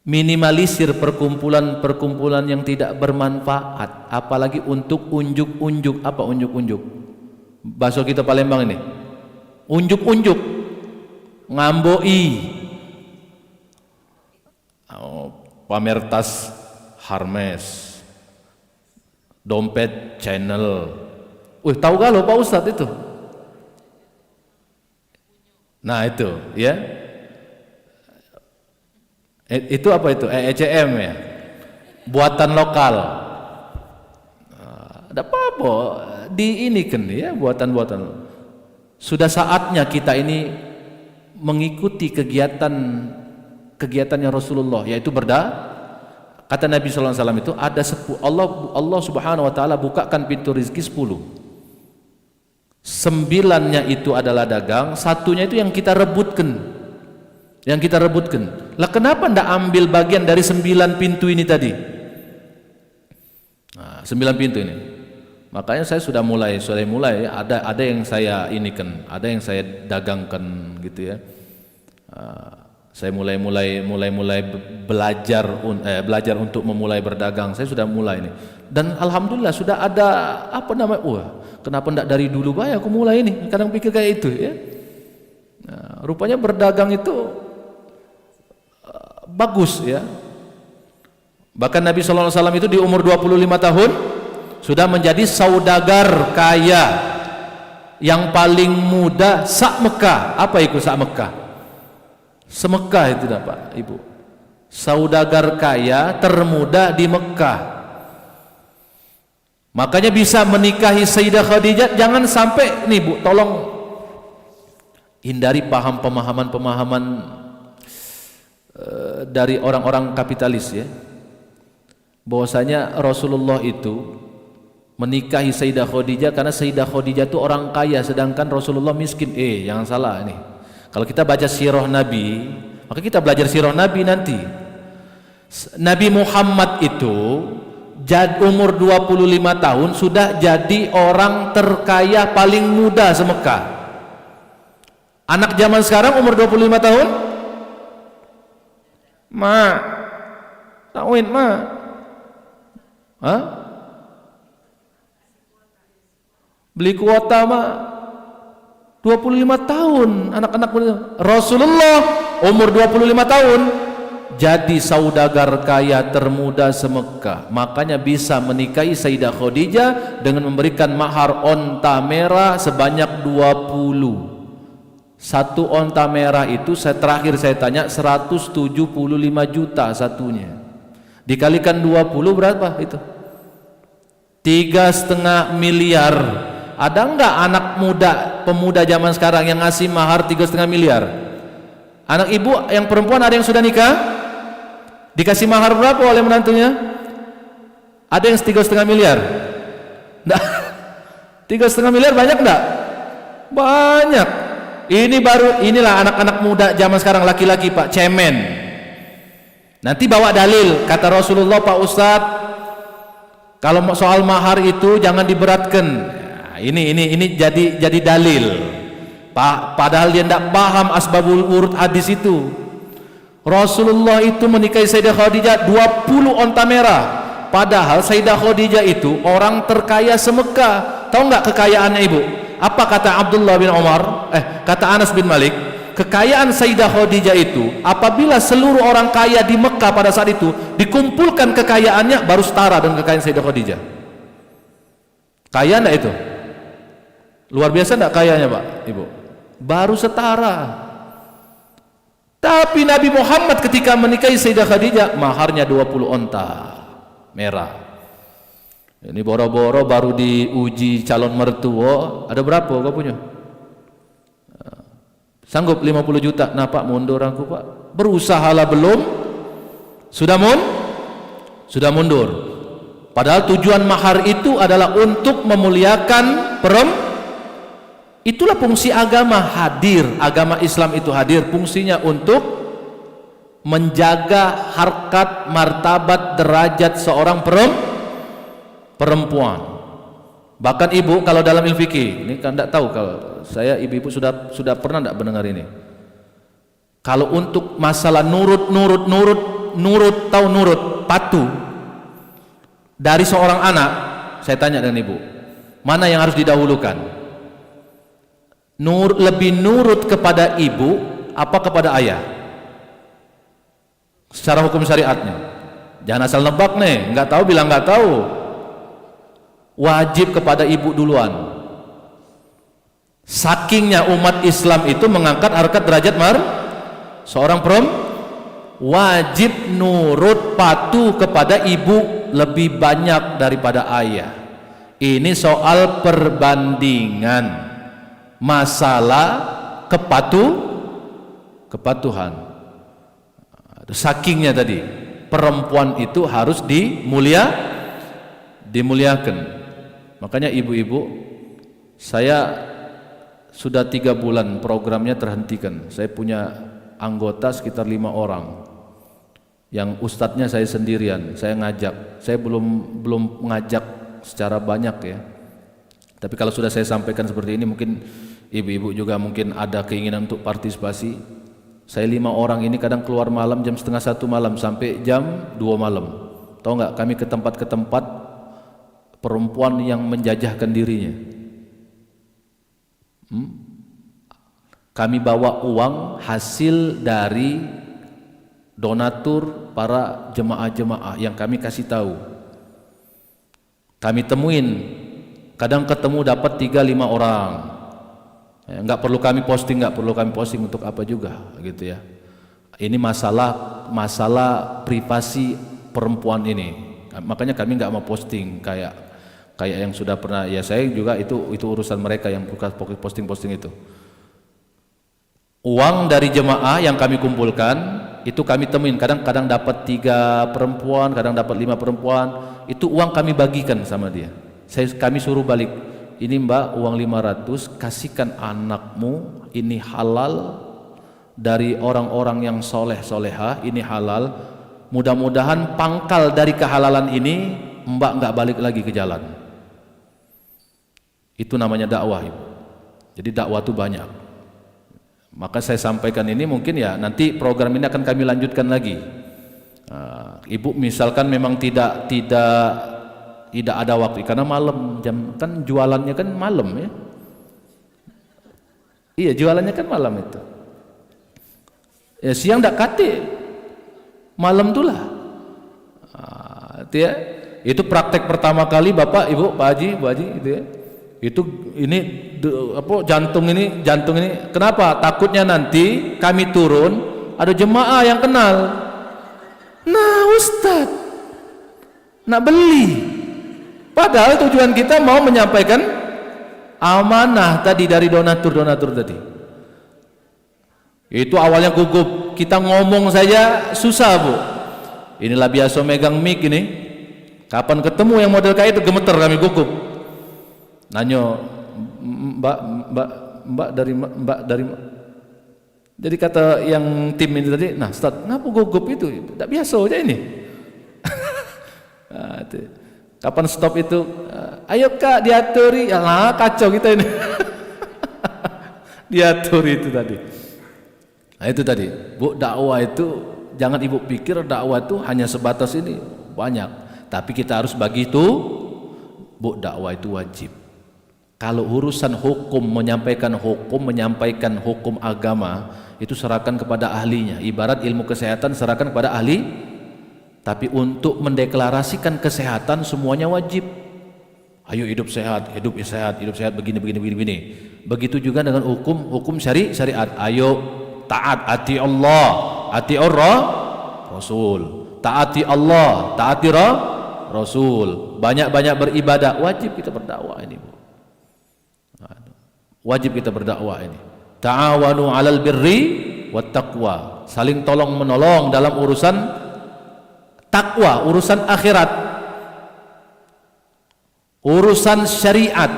Minimalisir perkumpulan-perkumpulan yang tidak bermanfaat, apalagi untuk unjuk-unjuk. Apa unjuk-unjuk? Bahasa kita Palembang ini. Unjuk-unjuk, ngamboi. Pamer tas Hermes, dompet Channel. Tahu gak lo Pak Ustadz itu? Nah itu ya. Itu apa itu? ECM ya, buatan lokal. Ada apa-apa di ini kan ya, buatan-buatan. Sudah saatnya kita ini mengikuti kegiatannya Rasulullah, yaitu kata Nabi SAW itu ada Allah Subhanahu Wa Taala bukakan pintu rizki 10. 9-nya itu adalah dagang, 1-nya itu yang kita rebutkan. Lah kenapa ndak ambil bagian dari 9 pintu ini tadi? 9 pintu ini. Makanya saya sudah mulai ada yang saya inikan, ada yang saya dagangkan gitu ya. Saya mulai belajar untuk memulai berdagang. Saya sudah mulai ini. Dan alhamdulillah sudah ada apa namanya? Kenapa ndak dari dulu aku mulai ini? Kadang pikir kayak itu ya. Rupanya berdagang itu bagus ya. Bahkan Nabi SAW itu di umur 25 tahun sudah menjadi saudagar kaya yang paling muda sak Mekah. Apa itu sak Mekah? Semekah itu dah Pak Ibu. Saudagar kaya termuda di Mekah. Makanya bisa menikahi Sayyidah Khadijah. Jangan sampai nih Bu, tolong hindari pemahaman dari orang-orang kapitalis ya, bahwasanya Rasulullah itu menikahi Sayyidah Khadijah karena Sayyidah Khadijah itu orang kaya sedangkan Rasulullah miskin. Jangan salah nih. Kalau kita baca sirah Nabi, maka kita belajar sirah Nabi nanti. Nabi Muhammad itu umur 25 tahun sudah jadi orang terkaya paling muda se-Mekah. Anak zaman sekarang umur 25 tahun, tauin beli kuota 25 tahun anak-anak muda. Rasulullah umur 25 tahun jadi saudagar kaya termuda se-Mekah. Makanya bisa menikahi Sayyidah Khadijah dengan memberikan mahar onta merah sebanyak 20. Satu onta merah itu terakhir saya tanya 175 juta satunya. Dikalikan 20 berapa itu? 3,5 miliar. Ada enggak anak pemuda zaman sekarang yang ngasih mahar 3,5 miliar? Anak ibu yang perempuan ada yang sudah nikah? Dikasih mahar berapa oleh menantunya? Ada yang 3,5 miliar? Enggak. 3,5 miliar banyak enggak? Banyak. Inilah anak-anak muda zaman sekarang, laki-laki Pak, cemen. Nanti bawa dalil kata Rasulullah, Pak Ustadz, kalau soal mahar itu jangan diberatkan. Ini jadi dalil. Padahal dia tidak paham asbabul urut hadis itu. Rasulullah itu menikahi Sayyidah Khadijah 20 onta merah. Padahal Sayyidah Khadijah itu orang terkaya se-Mekah. Tahu nggak kekayaannya ibu? Apa kata Abdullah bin Umar? Kata Anas bin Malik, kekayaan Sayyidah Khadijah itu apabila seluruh orang kaya di Mekah pada saat itu dikumpulkan kekayaannya baru setara dengan kekayaan Sayyidah Khadijah. Kaya enggak itu? Luar biasa enggak kayanya Pak Ibu? Baru setara. Tapi Nabi Muhammad ketika menikahi Sayyidah Khadijah maharnya 20 onta merah. Ini boro-boro baru diuji calon mertua. Ada berapa kau punya? Sanggup 50 juta. Nah Pak, mundur aku Pak. Berusahalah belum? Sudah mundur. Padahal tujuan mahar itu adalah untuk memuliakan itulah fungsi agama hadir. Agama Islam itu hadir, fungsinya untuk menjaga harkat, martabat, derajat seorang perempuan. Bahkan ibu kalau dalam ilmu fikih, ini kan tidak tahu, kalau saya ibu-ibu sudah pernah tidak mendengar ini. Kalau untuk masalah nurut patuh dari seorang anak, saya tanya dengan ibu, mana yang harus didahulukan? Lebih nurut kepada ibu apa kepada ayah? Secara hukum syariatnya. Jangan asal nebak nih, nggak tahu bilang nggak tahu. Wajib kepada ibu duluan. Sakingnya umat Islam itu mengangkat harkat derajat seorang wajib nurut patuh kepada ibu lebih banyak daripada ayah. Ini soal perbandingan masalah kepatuhan. Sakingnya tadi perempuan itu harus dimuliakan. Makanya ibu-ibu, saya sudah 3 bulan programnya terhentikan. Saya punya anggota sekitar 5 orang yang ustadznya saya sendirian. Saya ngajak, saya belum ngajak secara banyak ya. Tapi kalau sudah saya sampaikan seperti ini, mungkin ibu-ibu juga mungkin ada keinginan untuk partisipasi. Saya 5 orang ini kadang keluar malam jam 12:30 malam sampai jam 2 malam. Tahu nggak, kami ke tempat perempuan yang menjajahkan dirinya. Kami bawa uang hasil dari donatur para jemaah-jemaah yang kami kasih tahu. Kami temuin, kadang ketemu dapat 3-5 orang. Nggak perlu kami posting, untuk apa juga, gitu ya. Ini masalah privasi perempuan ini. Makanya kami nggak mau posting kayak yang sudah pernah. Ya saya juga itu urusan mereka yang posting itu. Uang dari jemaah yang kami kumpulkan itu kami temuin, kadang dapat 3 perempuan, kadang dapat 5 perempuan. Itu uang kami bagikan sama dia. Kami suruh balik. Ini Mbak, uang 500, kasihkan anakmu, ini halal dari orang-orang yang soleh-solehah, ini halal. Mudah-mudahan pangkal dari kehalalan ini Mbak nggak balik lagi ke jalan. Itu namanya dakwah, Ibu. Jadi dakwah itu banyak. Maka saya sampaikan ini, mungkin ya nanti program ini akan kami lanjutkan lagi. Ibu misalkan memang tidak ada waktu karena malam, kan jualannya kan malam ya. Iya, jualannya kan malam itu. Ya siang ndak kate, malam tuh lah. Itu praktek pertama kali Bapak Ibu, Pak Haji, Bu Haji, itu ya. Itu ini jantung ini kenapa? Takutnya nanti kami turun ada jemaah yang kenal. Nah Ustadz nak beli, padahal tujuan kita mau menyampaikan amanah tadi dari donatur tadi. Itu awalnya gugup, kita ngomong saja susah, Bu. Inilah biasa megang mic ini, kapan ketemu yang model kayak itu gemeter, kami gugup. Nanyo, Mbak dari jadi kata yang tim ini tadi, nah Ustaz, kenapa gugup itu? Tidak biasa aja ini. Kapan stop itu? Ayo Kak, diaturi. Nah, kacau kita ini. Diaturi itu tadi. Nah itu tadi, Bu, dakwah itu jangan Ibu pikir dakwah itu hanya sebatas ini, banyak. Tapi kita harus bagi itu, Bu, dakwah itu wajib. Kalau urusan hukum, menyampaikan hukum agama, itu serahkan kepada ahlinya. Ibarat ilmu kesehatan serahkan kepada ahli. Tapi untuk mendeklarasikan kesehatan semuanya wajib. Ayo hidup sehat begini. Begitu juga dengan hukum syariat. Ayo taat, ati Allah, ati Rasul. Taati Allah, taati Rasul. Banyak-banyak beribadah, wajib kita berdakwah ini, Bu. Wajib kita berdakwah ini. Ta'awanu 'alal birri wat taqwa. Saling tolong menolong dalam urusan takwa, urusan akhirat, urusan syariat.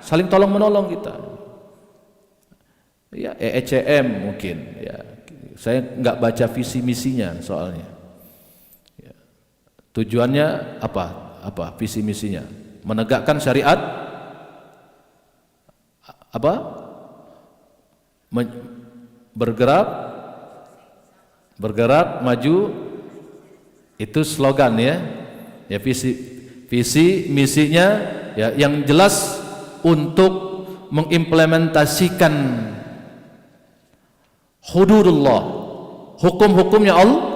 Saling tolong menolong kita. Ya, ECM mungkin ya. Saya nggak baca visi misinya soalnya. Ya. Tujuannya apa? Visi misinya menegakkan syariat, bergerak maju, itu slogan ya. Ya visi misinya ya yang jelas untuk mengimplementasikan hududullah, hukumnya Allah,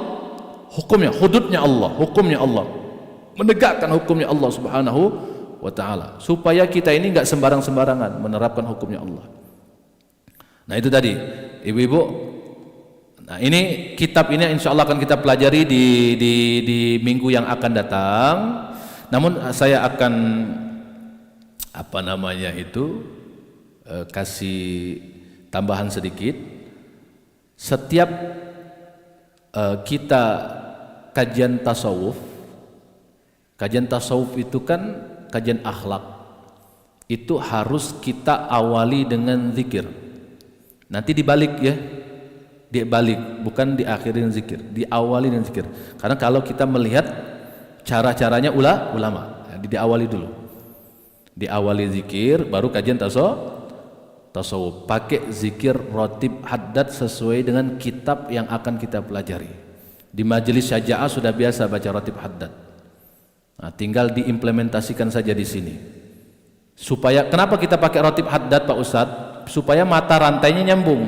hududnya Allah, menegakkan hukumnya Allah Subhanahu wa ta'ala, supaya kita ini enggak sembarangan menerapkan hukumnya Allah. Nah itu tadi ibu-ibu. Nah ini kitab ini insya Allah akan kita pelajari di minggu yang akan datang. Namun saya akan kasih tambahan sedikit. Setiap kita kajian tasawuf itu kan kajian akhlak, itu harus kita awali dengan zikir. Nanti dibalik ya, bukan diakhiri dengan zikir, diawali dengan zikir. Karena kalau kita melihat cara-caranya ulama, diawali dulu, diawali zikir, baru kajian tasawuf. Pakai zikir rotib haddad sesuai dengan kitab yang akan kita pelajari. Di majelis syaja'ah sudah biasa baca rotib haddad. Nah, tinggal diimplementasikan saja di sini. Supaya kenapa kita pakai rotib haddad Pak Ustadz? Supaya mata rantainya nyambung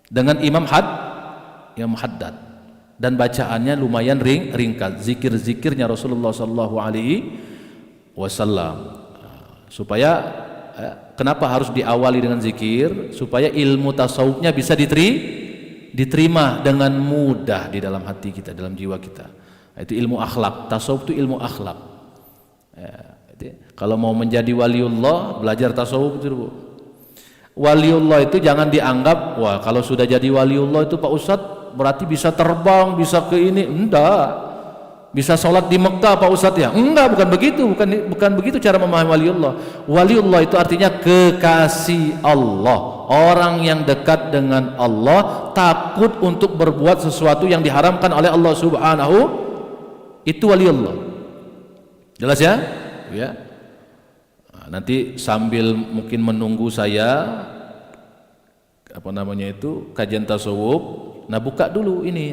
dengan imam haddad. dan bacaannya lumayan ringkas, zikir-zikirnya Rasulullah sallallahu alaihi wasallam. Supaya kenapa harus diawali dengan zikir? Supaya ilmu tasawufnya bisa diterima dengan mudah di dalam hati kita, dalam jiwa kita. Itu ilmu akhlak. Tasawuf itu ilmu akhlak. Kalau mau menjadi waliullah, belajar tasawuf itu, Bu. Waliullah itu jangan dianggap, wah kalau sudah jadi waliullah itu Pak Ustadz berarti bisa terbang, bisa ke ini. Enggak. Bisa sholat di Mekah Pak Ustadz ya? Enggak, bukan begitu, bukan begitu cara memahami waliullah. Waliullah itu artinya kekasih Allah, orang yang dekat dengan Allah, takut untuk berbuat sesuatu yang diharamkan oleh Allah Subhanahu. Itu waliullah. Jelas ya? Ya. Nah, nanti sambil mungkin menunggu saya kajian tasawuf, nah buka dulu ini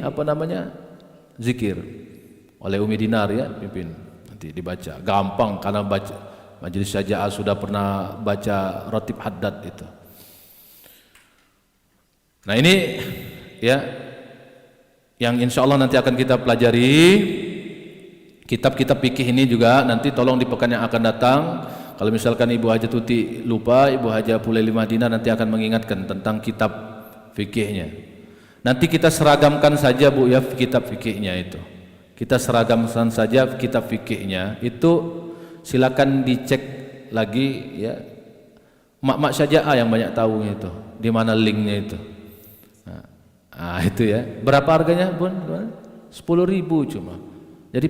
zikir oleh Umi Dinar ya, pimpin. Nanti dibaca. Gampang karena baca Majelis Syaja'ah sudah pernah baca Ratib Haddad itu. Nah, ini ya yang insya Allah nanti akan kita pelajari. Kitab-kitab fikih ini juga nanti tolong di pekan yang akan datang. Kalau misalkan Ibu Haja Tuti lupa, Ibu Haja Pulaili Madinah nanti akan mengingatkan tentang kitab fikihnya. Nanti kita seragamkan saja Bu ya kitab fikihnya itu. Kita seragamkan saja kitab fikihnya itu, silakan dicek lagi ya. Mak-mak Syaja'ah yang banyak tahu itu, di mana linknya itu. Nah, itu ya. Berapa harganya, Bun? 10.000 cuma. Jadi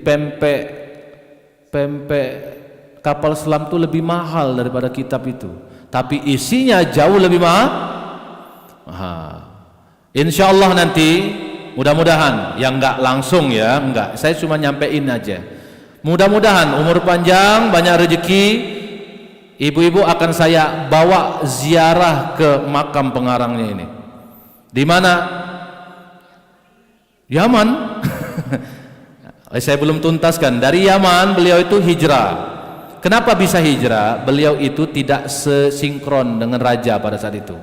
pempek kapal selam itu lebih mahal daripada kitab itu. Tapi isinya jauh lebih mahal. Insya Allah nanti mudah-mudahan, yang enggak langsung ya, enggak, saya cuma nyampein aja. Mudah-mudahan umur panjang, banyak rezeki, ibu-ibu akan saya bawa ziarah ke makam pengarangnya ini. Di mana? Yaman. Saya belum tuntaskan. Dari Yaman beliau itu hijrah. Kenapa bisa hijrah? Beliau itu tidak sesinkron dengan raja pada saat itu.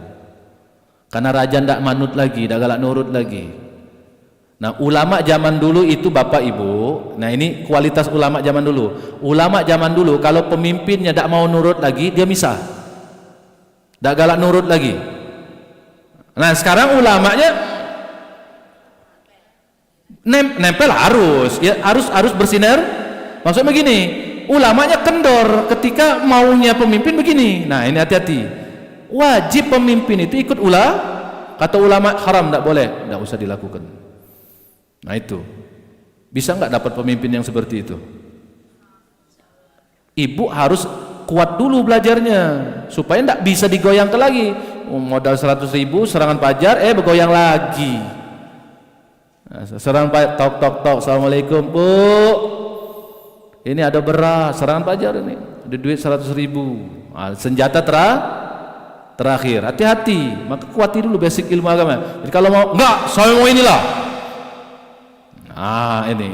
Karena raja tidak manut lagi, tidak galak nurut lagi. Nah, ulama zaman dulu itu Bapak Ibu, nah ini kualitas ulama zaman dulu. Ulama zaman dulu kalau pemimpinnya tidak mau nurut lagi, dia misah. Tidak galak nurut lagi. Nah, sekarang ulamanya nempel harus, ya harus bersinar. Maksudnya begini, ulamanya kendor ketika maunya pemimpin begini. Nah, ini hati-hati. Wajib pemimpin itu ikut kata ulama haram, tidak boleh, tidak usah dilakukan. Nah itu, bisa nggak dapat pemimpin yang seperti itu? Ibu harus kuat dulu belajarnya, supaya tidak bisa digoyangkan lagi. Modal 100.000 serangan pajar, bergoyang lagi. Serangan pajar, tok, assalamualaikum Bu, ini ada beras, serangan pajar ini, ada duit 100.000. Senjata terakhir, hati-hati. Maka kuati dulu basic ilmu agama. Jadi kalau mau, enggak, saya mau inilah.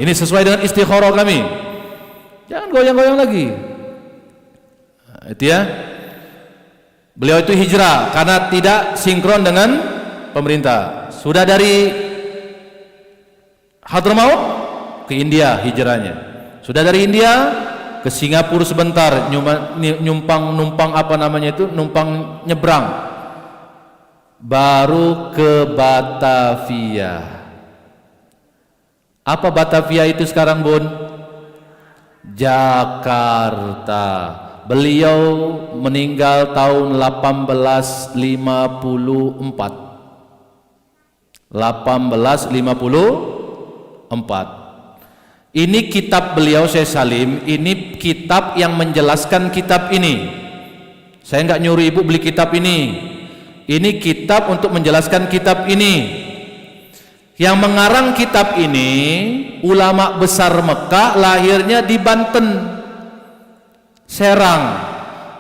Ini sesuai dengan istikharah kami. Jangan goyang-goyang lagi. Itu ya. Beliau itu hijrah karena tidak sinkron dengan pemerintah. Sudah dari Hadramaut ke India hijrahnya. Sudah dari India ke Singapura sebentar, numpang nyebrang. Baru ke Batavia. Apa Batavia itu sekarang, Bun? Jakarta. Beliau meninggal tahun 1854. 1854. Ini kitab beliau, Syekh Salim. Ini kitab yang menjelaskan kitab ini. Saya enggak nyuruh ibu beli kitab ini. Ini kitab untuk menjelaskan kitab ini. Yang mengarang kitab ini ulama besar Mekah, lahirnya di Banten, Serang,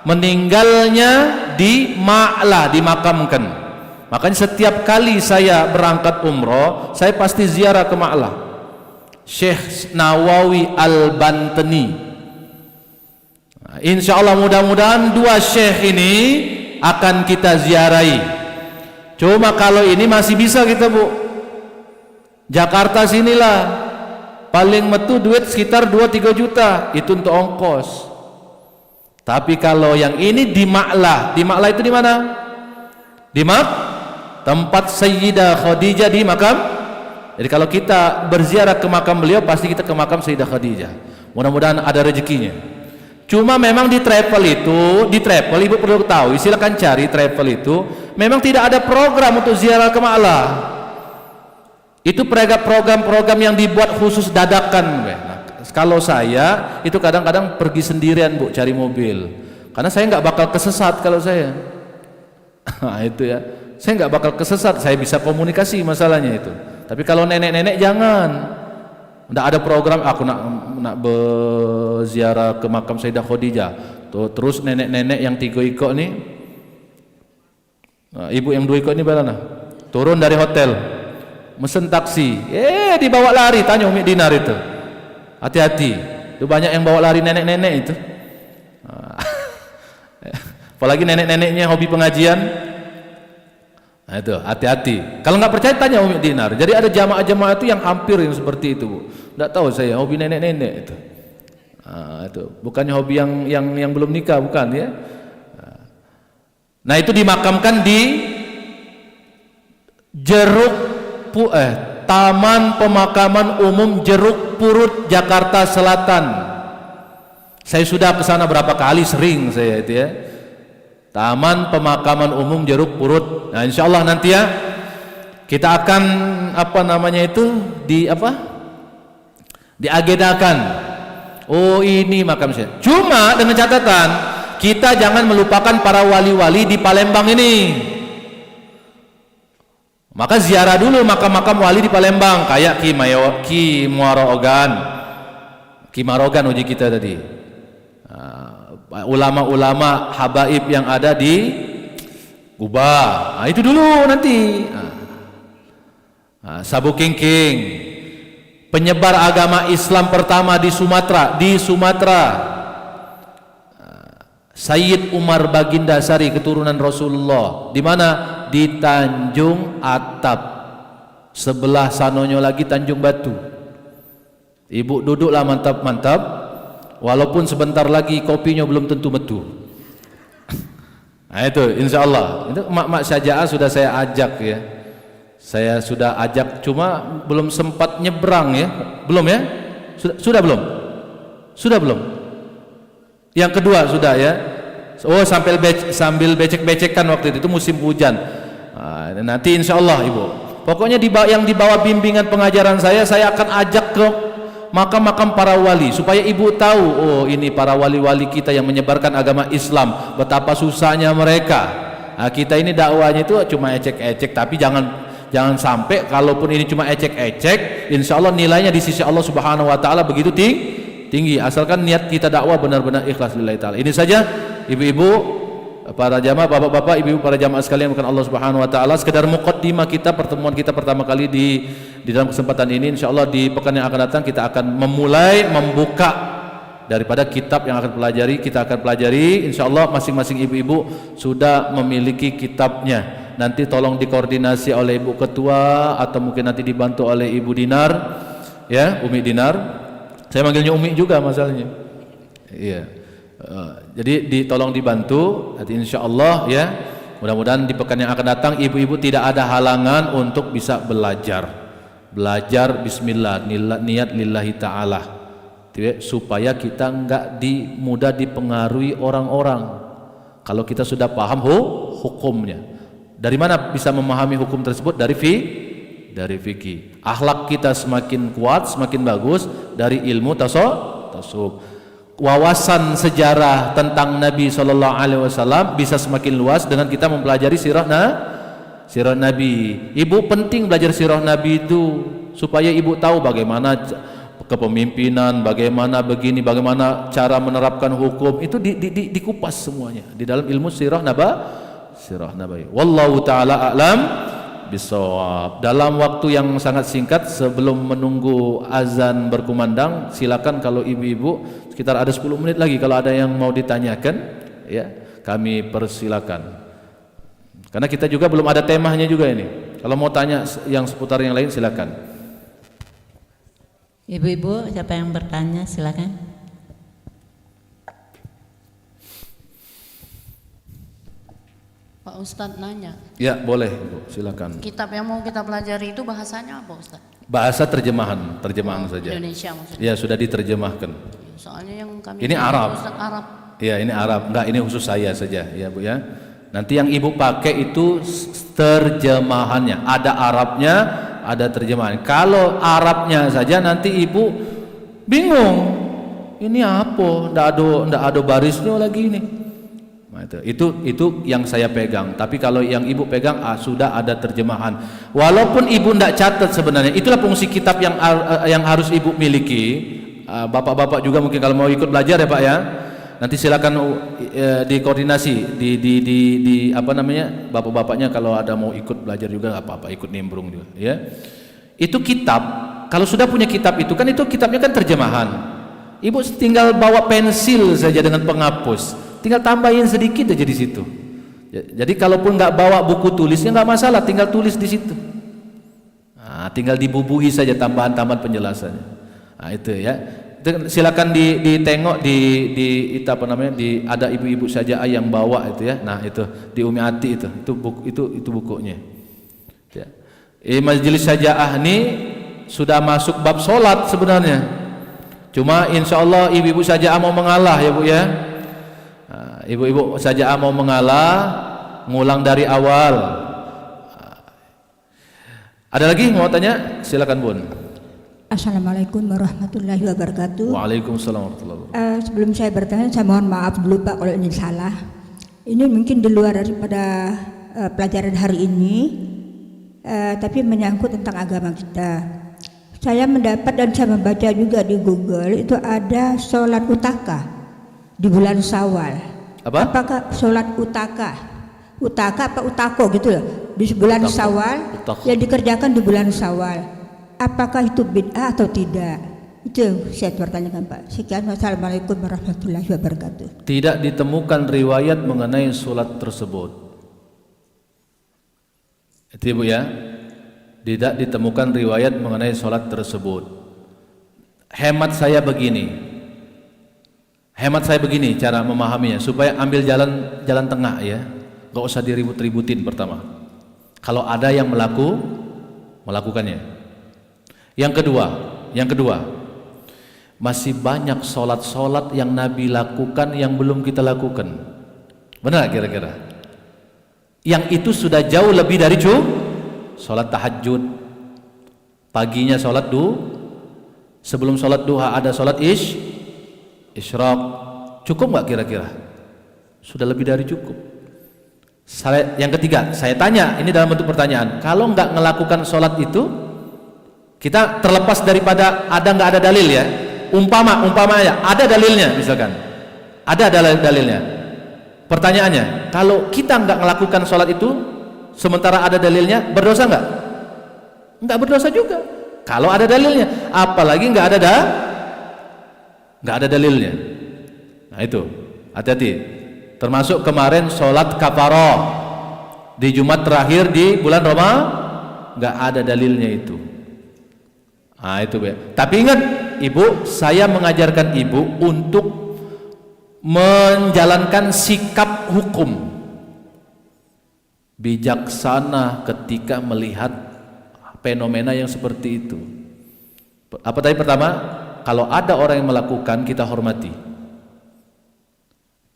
meninggalnya di Ma'lah, dimakamkan. Makanya setiap kali saya berangkat umroh, saya pasti ziarah ke Ma'lah. Syekh Nawawi Al-Bantani. Insya Allah mudah-mudahan dua syekh ini akan kita ziarahi. Cuma kalau ini masih bisa kita, Bu. Jakarta sinilah paling metu duit sekitar 2-3 juta, itu untuk ongkos. Tapi kalau yang ini di Ma'lah itu di mana? Di tempat Sayyidah Khadijah di makam. Jadi kalau kita berziarah ke makam beliau, pasti kita ke makam Sayyidah Khadijah. Mudah-mudahan ada rezekinya. Cuma memang di travel ibu perlu tahu, silakan cari travel itu, memang tidak ada program untuk ziarah ke Ma'lah. Itu program-program yang dibuat khusus dadakan. Nah, kalau saya itu kadang-kadang pergi sendirian Bu, cari mobil, karena saya nggak bakal kesesat kalau saya. Nah, itu ya, saya nggak bakal kesesat, saya bisa komunikasi masalahnya itu. Tapi kalau nenek-nenek jangan. Nggak ada program aku nak berziarah ke makam Sayyidah Khadijah. Tuh, terus nenek-nenek yang 3 ikut nih, nah, ibu yang 2 ikut ini bagaimana? Turun dari hotel, mesen taksi, dibawa lari, tanya Umi Dinar itu. Hati-hati, itu banyak yang bawa lari nenek-nenek itu. Apalagi nenek-neneknya hobi pengajian. Nah itu, hati-hati. Kalau nggak percaya tanya Umi Dinar. Jadi ada jamaah-jamaah itu yang hampir yang seperti itu, Bu. Nggak tahu saya, hobi nenek-nenek itu. Nah, itu bukannya hobi yang belum nikah, bukan ya. Nah itu dimakamkan di Taman Pemakaman Umum Jeruk Purut, Jakarta Selatan. Saya sudah ke sana berapa kali, sering saya itu ya. Taman Pemakaman Umum Jeruk Purut. Nah, insya Allah nanti ya kita akan diagendakan. Oh ini makam saya. Cuma dengan catatan kita jangan melupakan para wali-wali di Palembang ini. Maka ziarah dulu makam-makam wali di Palembang, kayak Ki Marogan uji kita tadi. Ulama-ulama habaib yang ada di Kubah. Nah, itu dulu nanti. Sabu Kingking, penyebar agama Islam pertama di Sumatera. Sayyid Umar Bagindasari, keturunan Rasulullah. Di mana? Di Tanjung Atap. Sebelah sanonya lagi Tanjung Batu. Ibu duduklah mantap-mantap. Walaupun sebentar lagi kopinya belum tentu betul. Nah itu insya Allah. Itu mak-mak Syaja'ah sudah saya ajak ya. Saya sudah ajak, cuma belum sempat nyebrang ya. Belum ya? Sudah belum? Sudah belum? Yang kedua sudah ya. Oh sambil becek-becekkan waktu itu musim hujan. Nah, nanti insya Allah Ibu. Pokoknya yang di bawah bimbingan pengajaran saya akan ajak ke makam-makam para wali supaya ibu tahu, oh ini para wali-wali kita yang menyebarkan agama Islam, betapa susahnya mereka. Nah, kita ini dakwahnya itu cuma ecek-ecek, tapi jangan sampai kalaupun ini cuma ecek-ecek, insya Allah nilainya di sisi Allah Subhanahu Wa Taala begitu tinggi, asalkan niat kita dakwah benar-benar ikhlas lillahi taala. Ini saja ibu-ibu, para jamaah, bapak-bapak, ibu-ibu, para jamaah sekalian bukan Allah Subhanahu Wa Taala, sekedar muqaddimah kita, pertemuan kita pertama kali di dalam kesempatan ini. Insyaallah di pekan yang akan datang kita akan membuka daripada kitab yang akan kita akan pelajari. Insyaallah masing-masing ibu-ibu sudah memiliki kitabnya. Nanti tolong dikoordinasi oleh Ibu Ketua atau mungkin nanti dibantu oleh Ibu Dinar ya, Umi Dinar. Saya manggilnya Umi juga masalahnya. Iya. Jadi tolong dibantu nanti insyaallah ya. Mudah-mudahan di pekan yang akan datang ibu-ibu tidak ada halangan untuk bisa belajar bismillah, niat lillahi ta'ala, supaya kita enggak mudah dipengaruhi orang-orang. Kalau kita sudah paham hukumnya, dari mana bisa memahami hukum tersebut? Dari fikih. Akhlak kita semakin kuat, semakin bagus dari ilmu tasawuf. Wawasan sejarah tentang Nabi SAW bisa semakin luas dengan kita mempelajari sirah Nabi. Ibu penting belajar sirah Nabi itu supaya ibu tahu bagaimana kepemimpinan, bagaimana bagaimana cara menerapkan hukum, itu dikupas semuanya di dalam ilmu sirah Nabi. Wallahu taala a'lam bisawab. Dalam waktu yang sangat singkat sebelum menunggu azan berkumandang, silakan kalau ibu-ibu sekitar ada 10 menit lagi kalau ada yang mau ditanyakan ya, kami persilakan. Karena kita juga belum ada temanya juga ini. Kalau mau tanya yang seputar yang lain silakan. Ibu-ibu, siapa yang bertanya? Silakan. Pak Ustadz nanya, Ya, boleh, Bu. Silakan. kitab yang mau kita pelajari itu bahasanya apa Ustadz? Bahasa terjemahan saja. Indonesia maksudnya. Ya, sudah diterjemahkan. Soalnya yang kami Ini pakai Arab. Ustadz Arab. Ya, ini Arab. Enggak, ini khusus saya saja, ya, Bu ya. Nanti yang Ibu pakai itu terjemahannya. Ada Arabnya, ada terjemahan. Kalau Arabnya saja nanti Ibu bingung. Ini apa? Ndak ada barisnya lagi ini. Nah, itu yang saya pegang. Tapi kalau yang Ibu pegang sudah ada terjemahan. Walaupun Ibu ndak catat sebenarnya, itulah fungsi kitab yang harus Ibu miliki. Bapak-bapak juga mungkin kalau mau ikut belajar ya Pak ya. Nanti silakan dikoordinasi di apa namanya, bapak-bapaknya kalau ada mau ikut belajar juga nggak apa-apa, ikut nimbrung juga ya. Itu kitab, kalau sudah punya kitab itu kan, itu kitabnya kan terjemahan. Ibu tinggal bawa pensil saja dengan penghapus, tinggal tambahin sedikit aja di situ. Jadi kalaupun nggak bawa buku tulisnya nggak masalah, tinggal tulis di situ. Nah, tinggal dibubuhi saja tambahan-tambahan penjelasannya. Nah, itu ya. Silakan ditengok di itu apa namanya, ada ibu-ibu saja yang bawa itu ya. Nah, itu di Umi Ati itu bukunya. Ya. Majelis Sajaah ini sudah masuk bab solat sebenarnya. Cuma insya Allah ibu-ibu Sajaah mau mengalah ya Bu ya. Nah, ibu-ibu Sajaah mau mengalah, ngulang dari awal. Ada lagi mau tanya? Silakan Bun. Assalamualaikum warahmatullahi wabarakatuh. Waalaikumsalam warahmatullahi wabarakatuh. Sebelum saya bertanya, saya mohon maaf dulu Pak kalau ini salah. Ini mungkin di luar daripada pelajaran hari ini, tapi menyangkut tentang agama kita. Saya mendapat dan saya membaca juga di Google, itu ada sholat utaka di bulan Syawal. Apa? Apakah sholat utaka? Utaka apa utako gitu loh, di bulan Syawal yang dikerjakan di bulan Syawal. Apakah itu bid'ah atau tidak? Itu yang saya bertanyakan Pak. Sekian, wassalamualaikum warahmatullahi wabarakatuh. Tidak ditemukan riwayat mengenai sholat tersebut. Itu Ibu ya. Tidak ditemukan riwayat mengenai sholat tersebut. Hemat saya begini cara memahaminya, supaya ambil jalan tengah ya. Gak usah diribut-ributin pertama. Kalau ada yang melakukannya. Yang kedua, masih banyak sholat yang Nabi lakukan yang belum kita lakukan. Benar kira-kira? Yang itu sudah jauh lebih dari sholat tahajud. Paginya sholat sebelum sholat duha ada sholat isyraq. Cukup nggak kira-kira? Sudah lebih dari cukup. Yang ketiga, saya tanya, ini dalam bentuk pertanyaan, kalau nggak melakukan sholat itu, kita terlepas daripada ada nggak ada dalil ya, umpamanya ada dalilnya, misalkan ada dalilnya. Pertanyaannya, kalau kita nggak melakukan sholat itu sementara ada dalilnya, berdosa nggak? Nggak berdosa juga. Kalau ada dalilnya, apalagi nggak ada dalilnya. Nah itu, hati-hati. Termasuk kemarin sholat kafaroh di Jumat terakhir di bulan Ramadan, nggak ada dalilnya itu. Nah itu ya. Tapi ingat Ibu, saya mengajarkan Ibu untuk menjalankan sikap hukum bijaksana ketika melihat fenomena yang seperti itu. Apa tadi pertama? Kalau ada orang yang melakukan, kita hormati.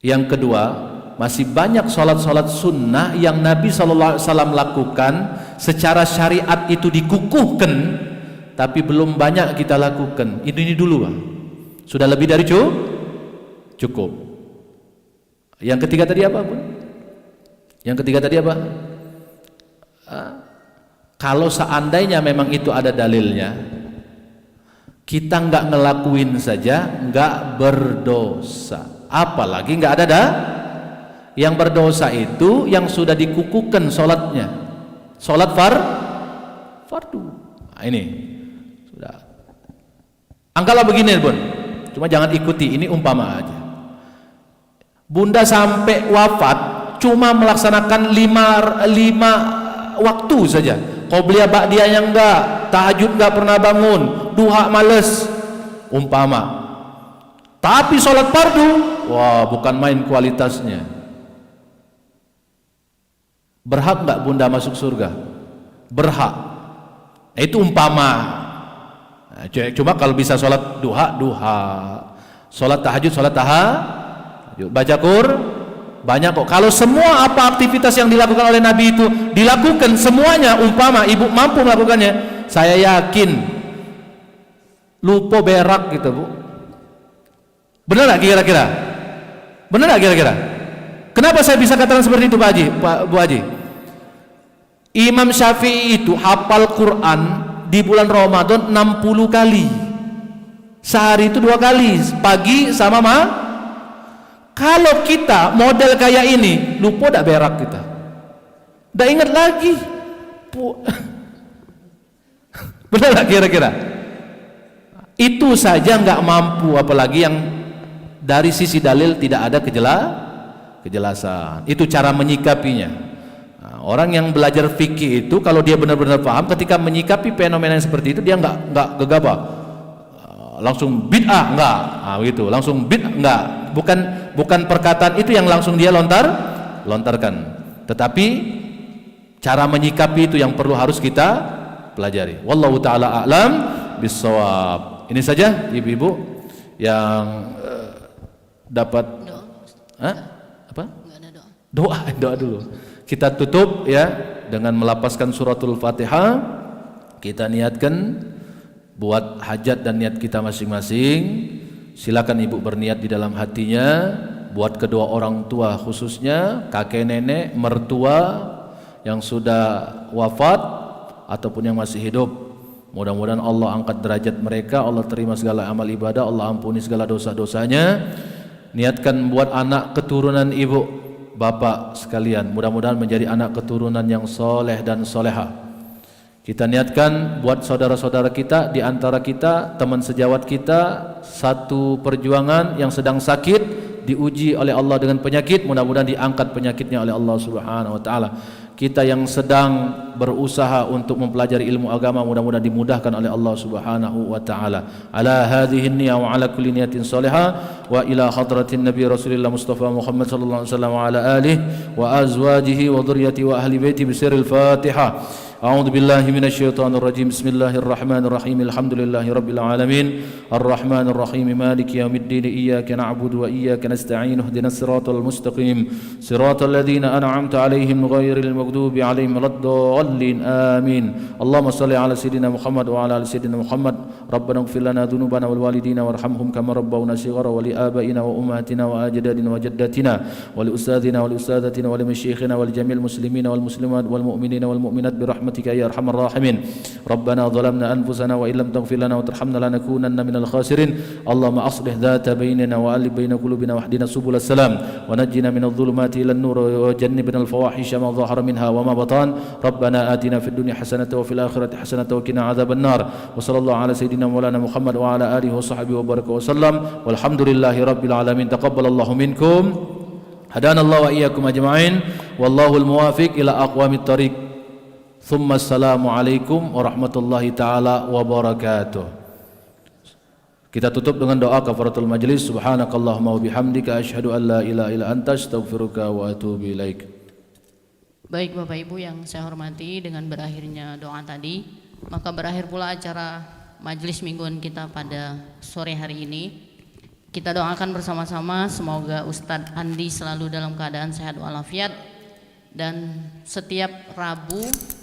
Yang kedua, masih banyak sholat-sholat sunnah yang Nabi SAW lakukan secara syariat itu dikukuhkan, tapi belum banyak kita lakukan. Ini dulu Bang. Sudah lebih dari cukup. Yang ketiga tadi apa Bun? Yang ketiga tadi apa? Kalau seandainya memang itu ada dalilnya, kita nggak ngelakuin saja nggak berdosa. Apalagi nggak ada yang berdosa itu yang sudah dikukuhkan sholatnya, sholat fardu. Nah, ini sudah. Anggaplah begini Bun, cuma jangan ikuti, ini umpama aja. Bunda sampai wafat cuma melaksanakan lima waktu saja. Qobliyah ba'diyah yang enggak, tahajud enggak pernah bangun, duha males umpama. Tapi sholat fardu, wah bukan main kualitasnya. Berhak enggak bunda masuk surga? Berhak. Itu umpama. Nah, cuma kalau bisa sholat duha, sholat tahajud, baca banyak kok. Kalau semua apa aktivitas yang dilakukan oleh Nabi itu dilakukan semuanya, umpama ibu mampu melakukannya, saya yakin lupa berak gitu bu. Benar nggak kira-kira? Benar nggak kira-kira? Kenapa saya bisa katakan seperti itu Pak Haji, Bu Haji? Imam Syafi'i itu hafal Quran di bulan Ramadan 60 kali. Sehari itu 2 kali, pagi sama Kalau kita model kayak ini, lupa dak berak kita. Dak ingat lagi. Benar gak kira-kira? Itu saja nggak mampu, apalagi yang dari sisi dalil tidak ada kejelasan. Itu cara menyikapinya. Nah, orang yang belajar fikih itu kalau dia benar-benar paham, ketika menyikapi fenomena yang seperti itu dia nggak gegabah. Langsung bid'ah enggak, nah, gitu. Langsung bid'ah enggak. Bukan perkataan itu yang langsung dia lontarkan. Tetapi cara menyikapi itu yang perlu harus kita pelajari. Wallahu taala a'lam bissawab. Ini saja ibu-ibu yang dapat apa? Enggak ada doa. Doa dulu. Kita tutup ya dengan melapaskan suratul Fatihah. Kita niatkan buat hajat dan niat kita masing-masing. Silakan ibu berniat di dalam hatinya, buat kedua orang tua khususnya, kakek nenek, mertua yang sudah wafat ataupun yang masih hidup. Mudah-mudahan Allah angkat derajat mereka, Allah terima segala amal ibadah, Allah ampuni segala dosa-dosanya. Niatkan buat anak keturunan ibu, bapak sekalian, mudah-mudahan menjadi anak keturunan yang soleh dan soleha. Kita niatkan buat saudara-saudara kita, di antara kita, teman sejawat kita, satu perjuangan yang sedang sakit, diuji oleh Allah dengan penyakit, mudah-mudahan diangkat penyakitnya oleh Allah Subhanahu wa taala. Kita yang sedang berusaha untuk mempelajari ilmu agama, mudah-mudahan dimudahkan oleh Allah Subhanahu wa taala. Ala hadhihi niyyah wa ala kulli niyatin salihah wa ila hadratin nabi Rasulillah Mustafa Muhammad sallallahu alaihi wasallam wa ala alihi wa azwajihi wa dhurriyyati wa ahli baiti bi sirril Fatihah. A'udzu billahi minasyaitonir rajim. Bismillahirrahmanirrahim. Alhamdulillahi rabbil alamin. Arrahmanir rahim. Maliki yaumiddin. Iyyaka na'budu wa iyyaka nasta'in. Ihdinas siratal mustaqim. Siratal ladzina an'amta 'alaihim ghairil maghdubi 'alaihim waladdallin. Amin. Allahumma shalli 'ala sayidina Muhammad wa 'ala ali sayidina Muhammad. Rabbana ighfir lana dzunubana wal walidina warhamhum kama rabbawna shighara wa li abaina wa ummahatina wa ajdadina wa jaddatina wa li ustadzina wa li ustadzatina wa li masyayikhina wa li jamil muslimina wal muslimat wal mu'minina wal mu'minat bi برحمتك يا أرحم الراحمين ربنا ظلمنا أنفسنا وإن لم تغفر لنا وترحمنا لنكونن من الخاسرين اللهم أصلح ذات بيننا وألف بين قلوبنا واهدنا سبل السلام ونجنا من الظلمات إلى النور وجنبنا الفواحش ما ظهر منها وما بطن ربنا آتنا في الدنيا حسنة وفي الآخرة حسنة وقنا عذاب النار وصلى الله على سيدنا مولانا محمد وعلى آله وصحبه وبارك وسلم والحمد لله رب العالمين تقبل الله منكم هدانا الله وإياكم أجمعين والله الموافق إلى أقوام الطريق Thumma assalamualaikum warahmatullahi ta'ala wabarakatuh. Kita tutup dengan doa kafaratul majlis. Subhanakallahumma wa bihamdika asyhadu an la ilaha illa anta astaghfiruka wa atubu ilaik. Baik Bapak Ibu yang saya hormati, dengan berakhirnya doa tadi, maka berakhir pula acara majelis mingguan kita pada sore hari ini. Kita doakan bersama-sama semoga Ustadz Andi selalu dalam keadaan sehat walafiat, dan setiap Rabu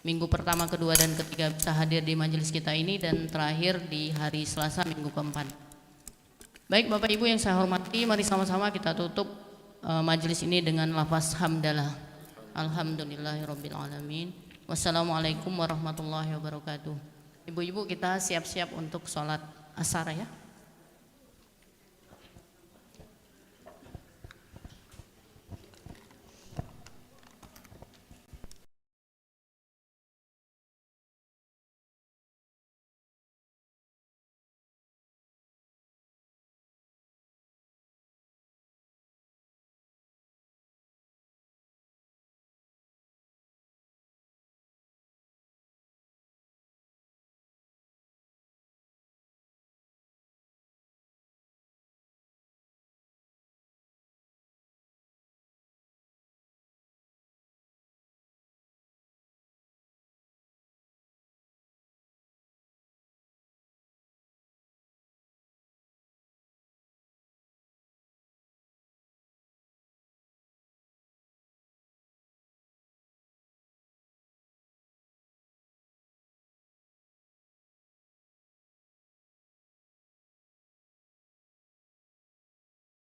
minggu pertama, kedua, dan ketiga bisa hadir di majelis kita ini, dan terakhir di hari Selasa minggu keempat. Baik Bapak Ibu yang saya hormati, mari sama-sama kita tutup majelis ini dengan lafaz hamdalah. Alhamdulillahirabbil alamin. Wassalamualaikum warahmatullahi wabarakatuh. Ibu-ibu kita siap-siap untuk sholat asar ya.